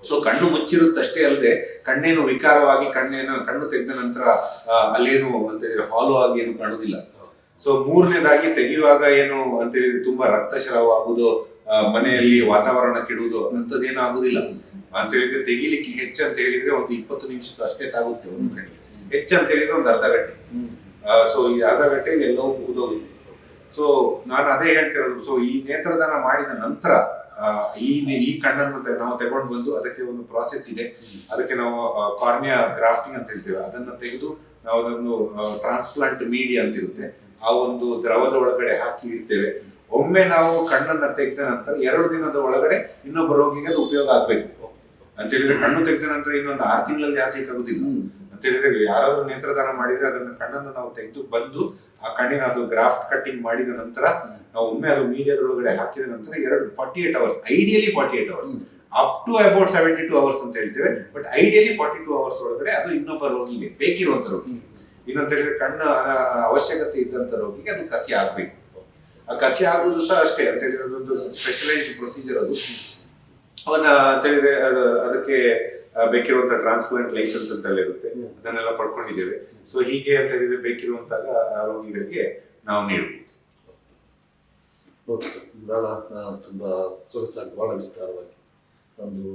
ಸೊ ಕಣ್ಣು ಮುಚ್ಚಿರುತ್ತಷ್ಟೇ ಅಲ್ಲದೆ ಕಣ್ಣೇನು ವಿಕಾರವಾಗಿ ಕಣ್ಣು ತೆಗೆದ ನಂತರ ಅಲ್ಲೇನು ಅಂತ ಹೇಳಿದ್ರೆ ಹಾಲು ಆಗಿ ಏನು ಕಾಣುವುದಿಲ್ಲ. ಸೊ ಮೂರನೇದಾಗಿ ತೆಗೆಯುವಾಗ ಏನು ಅಂತ ಹೇಳಿದ್ರೆ ತುಂಬಾ ರಕ್ತಸ್ರಾವ ಆಗುವುದು, ಮನೆಯಲ್ಲಿ ವಾತಾವರಣ ಕೆಡುವುದು ಅಂತದೇನು ಆಗುದಿಲ್ಲ ಅಂತ ಹೇಳಿದ್ರೆ ತೆಗಿಲಿಕ್ಕೆ ಹೆಚ್ಚು ಅಂತ ಹೇಳಿದ್ರೆ ಒಂದು 20 ನಿಮಿಷ ಅಷ್ಟೇ ತಾಗುತ್ತೆ. ಒಂದು ಕಡೆ ಹೆಚ್ಚು ಅಂತ ಹೇಳಿದ್ರೆ ಒಂದು ಅರ್ಧ ಗಂಟೆ. ಸೊ ಈ ಅರ್ಧ ಗಂಟೆಯಲ್ಲಿ ಎಲ್ಲವೂ ಮುಗಿದೋಗುತ್ತೆ. ಸೊ ನಾನು ಅದೇ ಹೇಳ್ತಿರೋದು. ಸೊ ಈ ನೇತ್ರದಾನ ಮಾಡಿದ ನಂತರ ಈ ಕಣ್ಣನ್ನು ನಾವು ತಗೊಂಡು ಬಂದು ಅದಕ್ಕೆ ಒಂದು ಪ್ರಾಸೆಸ್ ಇದೆ. ಅದಕ್ಕೆ ನಾವು ಕಾರ್ನಿಯಾ ಗ್ರಾಫ್ಟಿಂಗ್ ಅಂತ ಹೇಳ್ತೇವೆ. ಅದನ್ನ ತೆಗೆದು ನಾವು ಅದನ್ನು ಟ್ರಾನ್ಸ್ಪ್ಲಾಂಟ್ ಮೀಡಿಯಾ ಅಂತ ಇರುತ್ತೆ, ಆ ಒಂದು ದ್ರವದ ಒಳಗಡೆ ಹಾಕಿ ಇಡ್ತೇವೆ. ಒಮ್ಮೆ ನಾವು ಕಣ್ಣನ್ನ ತೆಗೆದ ನಂತರ 2 ದಿನದ ಒಳಗಡೆ ಇನ್ನೊಬ್ಬ ರೋಗಿಗೆ ಅದು ಉಪಯೋಗ ಆಗ್ಬೇಕು ಅಂತ ಹೇಳಿದ್ರೆ, ಕಣ್ಣು ತೆಗೆದ ನಂತರ ಇನ್ನೊಂದು 6 ತಿಂಗಳಲ್ಲಿ ಹಾಕ್ಲಿಕ್ಕೆ ಆಗುದಿಲ್ಲ ಅಂತ ಹೇಳಿದ್ರೆ. ಯಾರಾದ್ರೂ ನೇತ್ರದಾನ ಮಾಡಿದ್ರೆ ಅದನ್ನ ಕಣ್ಣನ್ನು ನಾವು ತೆಗೆದು ಬಂದು ಆ ಕಣ್ಣಿನ ಅದು ಗ್ರಾಫ್ಟ್ ಕಟ್ಟಿಂಗ್ ಮಾಡಿದ ನಂತರ ನಾವು ಒಮ್ಮೆ ಅದು ಮೀಡಿಯಾದೊಳಗಡೆ ಹಾಕಿದ ನಂತರ 48 hours, ideally 48 hours, up to about 72 hours ಅಂತ ಹೇಳ್ತೇವೆ. ಬಟ್ ಐಡಿಯಲಿ 42 ಅವರ್ಸ್ ಒಳಗಡೆ ಅದು ಇನ್ನೊಬ್ಬ ರೋಗಿಗೆ, ಬೇಕಿರುವಂತ ರೋಗಿ, ಇನ್ನಂತ ಹೇಳಿದ್ರೆ ಕಣ್ಣು ಅವಶ್ಯಕತೆ ಇದ್ದಂತ ರೋಗಿಗೆ ಅದು ಕಸಿ ಆಗ್ಬೇಕು. ಆ ಕಸಿ ಆಗುದು ಸಹ ಅಷ್ಟೇ ಅಂತ ಹೇಳಿದ್ರೆ ಅದೊಂದು ಸ್ಪೆಷಲೈಸ್ಡ್ ಪ್ರೊಸೀಜರ್. ಅದು ಅವನ್ನ ಅಂತ ಹೇಳಿದ್ರೆ ಅದಕ್ಕೆ ಬೇಕಿರುವಂತ ಟ್ರಾನ್ಸ್ಪ್ಲಾಂಟ್ ಲೈಸೆನ್ಸ್ ಅಂತೆಲ್ಲ ಇರುತ್ತೆ, ಅದನ್ನೆಲ್ಲ ಪಡ್ಕೊಂಡಿದ್ದೇವೆ. ಸೊ ಹೀಗೆ ಅಂತ ಹೇಳಿದ್ರೆ ಬೇಕಿರುವಂತಾಗ ಆ ರೋಗಿಗಳಿಗೆ ನಾವು ನೀಡುವುದು. ಓಕೆ, ಬಹಳ ತುಂಬ ಸೊಗಸಾಗಿ ಬಹಳ ವಿಸ್ತಾರವಾಗಿ ಒಂದು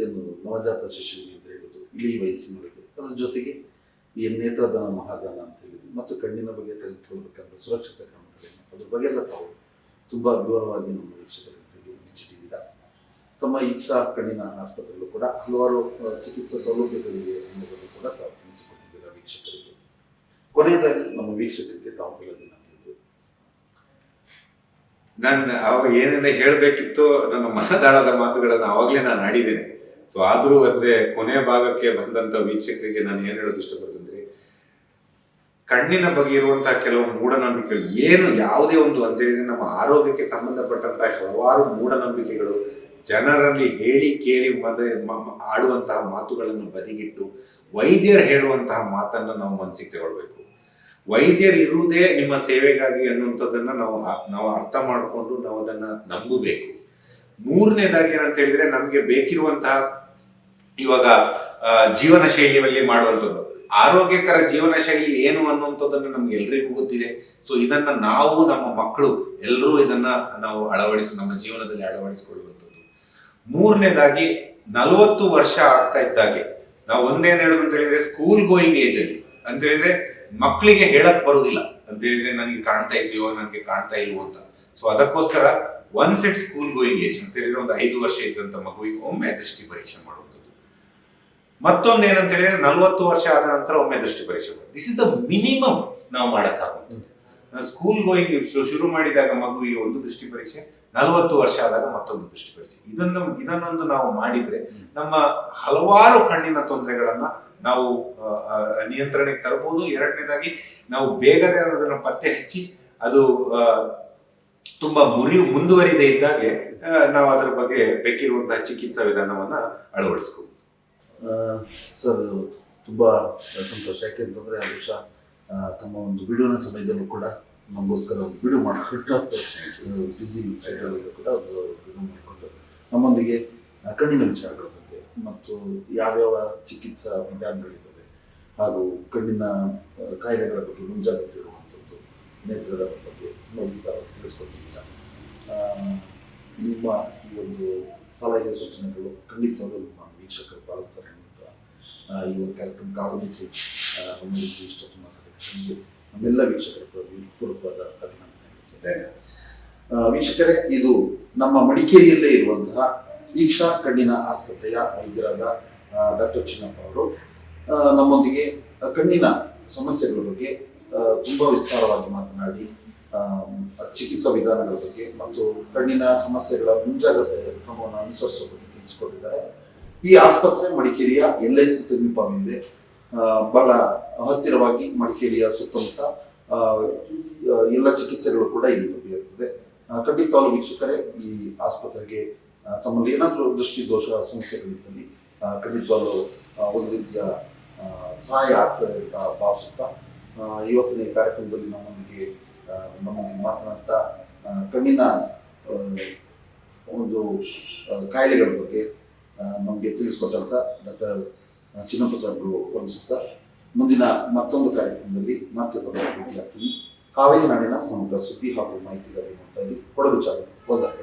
ಏನು ನವಜಾತ ಶಿಶುವಿಗೆ ಅಂತ ಹೇಳೋದು, ಇಳಿ ವಯಸ್ಸಿನೊಳಗೆ, ಅದ್ರ ಜೊತೆಗೆ ಈ ನೇತ್ರದಾನ ಮಹಾದಾನ ಅಂತ ಹೇಳಿದ್ರು ಮತ್ತು ಕಣ್ಣಿನ ಬಗ್ಗೆ ತೆಗೆದುಕೊಳ್ಬೇಕಂತ ಸುರಕ್ಷತಾ ಕ್ರಮಗಳೇನು, ಅದ್ರ ಬಗ್ಗೆ ಎಲ್ಲ ತಾವು ತುಂಬ ವಿವರವಾಗಿ ನಮ್ಮ ವೀಕ್ಷಕರ ಜೊತೆಗೆ ಬಿಚ್ಚಿಟ್ಟಿದ್ದೀರಾ. ತಮ್ಮ ಇಚ್ಛಾ ಕಣ್ಣಿನ ಆಸ್ಪತ್ರೆಯಲ್ಲೂ ಕೂಡ ಹಲವಾರು ಚಿಕಿತ್ಸಾ ಸೌಲಭ್ಯಗಳಿವೆ ಅನ್ನೋದನ್ನು ಕೂಡ ತಾವು ತಿಳಿಸಿಕೊಟ್ಟಿದ್ದೀರಾ ವೀಕ್ಷಕರಿಗೆ. ಕೊನೆಯದಾಗಿ ನಮ್ಮ ವೀಕ್ಷಕರಿಗೆ ತಾವು ಹೇಳೋದಿಲ್ಲ ನಾನು ಅವಾಗ ಏನೆಲ್ಲ ಹೇಳಬೇಕಿತ್ತು ನನ್ನ ಮನದಾಳದ ಮಾತುಗಳನ್ನು ಅವಾಗಲೇ ನಾನು ಆಡಿದ್ದೇನೆ. ಸೊ ಆದ್ರೂ ಅಂದ್ರೆ ಕೊನೆಯ ಭಾಗಕ್ಕೆ ಬಂದಂತ ವೀಕ್ಷಕರಿಗೆ ನಾನು ಏನ್ ಹೇಳೋದು ಇಷ್ಟಪಡ್ತಂದ್ರೆ, ಕಣ್ಣಿನ ಬಗ್ಗೆ ಇರುವಂತಹ ಕೆಲವು ಮೂಢನಂಬಿಕೆಗಳು ಏನು ಯಾವುದೇ ಒಂದು ಅಂತ ಹೇಳಿದ್ರೆ ನಮ್ಮ ಆರೋಗ್ಯಕ್ಕೆ ಸಂಬಂಧಪಟ್ಟಂತಹ ಹಲವಾರು ಮೂಢನಂಬಿಕೆಗಳು ಜನರಲ್ಲಿ ಹೇಳಿ ಕೇಳಿ ಆಡುವಂತಹ ಮಾತುಗಳನ್ನು ಬದಿಗಿಟ್ಟು ವೈದ್ಯರು ಹೇಳುವಂತಹ ಮಾತನ್ನ ನಾವು ಮನಸ್ಸಿಗೆ ತಗೊಳ್ಬೇಕು. ವೈದ್ಯರು ಇರುವುದೇ ನಿಮ್ಮ ಸೇವೆಗಾಗಿ ಅನ್ನುವಂಥದ್ದನ್ನ ನಾವು ಅರ್ಥ ಮಾಡಿಕೊಂಡು ನಾವು ಅದನ್ನ ನಂಬಬೇಕು. ಮೂರನೇದಾಗಿ ಏನಂತ ಹೇಳಿದ್ರೆ, ನಮ್ಗೆ ಬೇಕಿರುವಂತಹ ಇವಾಗ ಜೀವನ ಶೈಲಿಯಲ್ಲಿ ಮಾಡುವಂಥದ್ದು, ಆರೋಗ್ಯಕರ ಜೀವನ ಶೈಲಿ ಏನು ಅನ್ನುವಂಥದ್ದನ್ನು ನಮ್ಗೆ ಎಲ್ರಿಗೂ ಗೊತ್ತಿದೆ. ಸೊ ಇದನ್ನ ನಾವು, ನಮ್ಮ ಮಕ್ಕಳು ಎಲ್ಲರೂ ಇದನ್ನ ನಾವು ನಮ್ಮ ಜೀವನದಲ್ಲಿ ಅಳವಡಿಸಿಕೊಳ್ಳುವಂಥದ್ದು. ಮೂರನೇದಾಗಿ 40 ವರ್ಷ ಆಗ್ತಾ ಇದ್ದಾಗೆ ನಾವು ಒಂದೇನು ಹೇಳೋದು ಅಂತ ಹೇಳಿದ್ರೆ, ಸ್ಕೂಲ್ ಗೋಯಿಂಗ್ ಏಜ್ ಅಲ್ಲಿ ಅಂತ ಹೇಳಿದ್ರೆ ಮಕ್ಕಳಿಗೆ ಹೇಳಕ್ ಬರುದಿಲ್ಲ ಅಂತ ಹೇಳಿದ್ರೆ ನನಗೆ ಕಾಣ್ತಾ ಇದೆಯೋ ನನಗೆ ಕಾಣ್ತಾ ಇಲ್ವೋ ಅಂತ. ಸೊ ಅದಕ್ಕೋಸ್ಕರ once it school going age ಅಂತ ಹೇಳಿದ್ರೆ ಒಂದು 5 ವರ್ಷ ಇದ್ದಂತ ಮಗುವಿಗೆ ಒಮ್ಮೆ ದೃಷ್ಟಿ ಪರೀಕ್ಷೆ ಮಾಡುವಂಥದ್ದು. ಮತ್ತೊಂದು ಏನಂತ ಹೇಳಿದ್ರೆ 40 ವರ್ಷ ಆದ ನಂತರ ಒಮ್ಮೆ ದೃಷ್ಟಿ ಪರೀಕ್ಷೆ ಮಾಡೋದು. ದಿಸ್ ಇಸ್ ದ ಮಿನಿಮಮ್ ನಾವು ಮಾಡಕ್ಕಾಗುತ್ತೆ. ಸ್ಕೂಲ್ ಗೋಯಿಂಗ್ ಶುರು ಮಾಡಿದಾಗ ಮಗುವಿಗೆ ಒಂದು ದೃಷ್ಟಿ ಪರೀಕ್ಷೆ, 40 ವರ್ಷ ಆದಾಗ ಮತ್ತೊಂದು ದೃಷ್ಟಿ ಪರೀಕ್ಷೆ. ಇದನ್ನೊಂದು ನಾವು ಮಾಡಿದ್ರೆ ನಮ್ಮ ಹಲವಾರು ಕಣ್ಣಿನ ತೊಂದರೆಗಳನ್ನ ನಾವು ನಿಯಂತ್ರಣಕ್ಕೆ ತರಬಹುದು. ಎರಡನೇದಾಗಿ ನಾವು ಬೇಗನೆ ಅದನ್ನು ಪತ್ತೆ ಹಚ್ಚಿ ಅದು ತುಂಬಾ ಮುಂದುವರಿದೇ ಇದ್ದಾಗೆ ನಾವು ಅದರ ಬಗ್ಗೆ ಬೇಕಿರುವಂತಹ ಚಿಕಿತ್ಸಾ ವಿಧಾನವನ್ನ ಅಳವಡಿಸ್ಕೋಬಹುದು. ಸರ್, ತುಂಬಾ ಸಂತೋಷ. ಯಾಕೆಂತಂದ್ರೆ ಆ ವಿಷಯ ತಮ್ಮ ಒಂದು ಬಿಡುವಿನ ಸಮಯದಲ್ಲೂ ಕೂಡ ನಮಗೋಸ್ಕರ ಒಂದು ಬಿಡು ಮಾಡಿಕೊಂಡು ಬ್ಯುಸಿ ಸೈಡಲ್ಲೂ ಕೂಡ ಒಂದು ಬಿಡು ಮಾಡಿಕೊಂಡು ನಮ್ಮೊಂದಿಗೆ ಕಣ್ಣಿನ ವಿಚಾರಗಳ ಬಗ್ಗೆ ಮತ್ತು ಯಾವ್ಯಾವ ಚಿಕಿತ್ಸಾ ವಿಧಾನಗಳಿದ್ದಾವೆ ಹಾಗೂ ಕಣ್ಣಿನ ಕಾಯಿಲೆಗಳ ಬಗ್ಗೆ ಮುಂಜಾಗ್ರತೆ ಇರುವಂಥದ್ದು, ನೇತ್ರದ ಬಗ್ಗೆ ತುಂಬ ವಿಸ್ತಾರ ತಿಳಿಸ್ಕೊಟ್ಟಿದ್ದೀರ. ನಿಮ್ಮ ಈ ಈ ಒಂದು ಸಲಹೆ ಸೂಚನೆಗಳು ಖಂಡಿತವಾಗಲೂ ನಮ್ಮ ವೀಕ್ಷಕರು ಪಾಲಿಸ್ತಾರೆ ಅಂತ ಈ ಒಂದು ಕಾರ್ಯಕ್ರಮಕ್ಕೆ ಆಗಮಿಸಿ ನಮ್ಮಲ್ಲಿ ಇಷ್ಟೊತ್ತು ಮಾತಾಡಿದ್ದಕ್ಕೆ ನಮ್ಮೆಲ್ಲ ವೀಕ್ಷಕರ ಪೂರ್ವಕವಾದ ಅಭಿನಂದನೆ. ವೀಕ್ಷಕರೇ, ಇದು ನಮ್ಮ ಮಡಿಕೇರಿಯಲ್ಲೇ ಇರುವಂತಹ ಈಕ್ಷಾ ಕಣ್ಣಿನ ಆಸ್ಪತ್ರೆಯ ವೈದ್ಯರಾದ ಡಾಕ್ಟರ್ ಚಿನ್ನಪ್ಪ ಅವರು ನಮ್ಮೊಂದಿಗೆ ಕಣ್ಣಿನ ಸಮಸ್ಯೆಗಳ ಬಗ್ಗೆ ತುಂಬ ವಿಸ್ತಾರವಾಗಿ ಮಾತನಾಡಿ ಚಿಕಿತ್ಸಾ ವಿಧಾನಗಳ ಬಗ್ಗೆ ಮತ್ತು ಕಣ್ಣಿನ ಸಮಸ್ಯೆಗಳ ಮುಂಜಾಗ್ರತೆ ಕ್ರಮವನ್ನು ಅನುಸರಿಸುವ ಬಗ್ಗೆ ತಿಳಿಸಿಕೊಟ್ಟಿದ್ದಾರೆ. ಈ ಆಸ್ಪತ್ರೆ ಮಡಿಕೇರಿಯ LIC ಸಮೀಪವಿದೆ. ಬಹಳ ಹತ್ತಿರವಾಗಿ ಮಡಿಕೇರಿಯ ಸುತ್ತಮುತ್ತ ಎಲ್ಲ ಚಿಕಿತ್ಸೆಗಳು ಕೂಡ ಇಲ್ಲಿ ಲಭ್ಯವಿರುತ್ತದೆ. ಖಂಡಿತವಾಗ್ಲೂ ವೀಕ್ಷಕರೇ, ಈ ಆಸ್ಪತ್ರೆಗೆ ತಮ್ಮಲ್ಲಿ ಏನಾದರೂ ದೃಷ್ಟಿ ದೋಷ ಸಮಸ್ಯೆಗಳಿದ್ದಲ್ಲಿ ಖಂಡಿತವಾಗ್ಲೂ ಒಂದು ರೀತಿಯ ಸಹಾಯ ಆಗ್ತದೆ ಅಂತ ಭಾವಿಸುತ್ತಾ ಇವತ್ತಿನ ಈ ಕಾರ್ಯಕ್ರಮದಲ್ಲಿ ನಮ್ಮೊಂದಿಗೆ ಮಾತನಾಡ್ತಾ ಕಣ್ಣಿನ ಒಂದು ಕಾಯಿಲೆಗಳ ಬಗ್ಗೆ ನಮಗೆ ತಿಳಿಸ್ಕೊಟ್ಟಂತ ಡಾಕ್ಟರ್ ಚಿನ್ನಪ್ಪ ಸಾಹೇಬರು ವಂದಿಸುತ್ತಾ ಮುಂದಿನ ಮತ್ತೊಂದು ಕಾರ್ಯಕ್ರಮದಲ್ಲಿ ಮತ್ತೆ ಭೇಟಿಯಾಗ್ತೀನಿ. ಕಾವೇರಿ ನಾಡಿನ ಸಮಗ್ರ ಸುದ್ದಿ ಹಾಗೂ ಮಾಹಿತಿಗಾಗಿ ನೋಡ್ತಾ ಇದ್ದೀವಿ ಕೊಡಗು ಚಾನಲ್. ವಂದನೆಗಳು.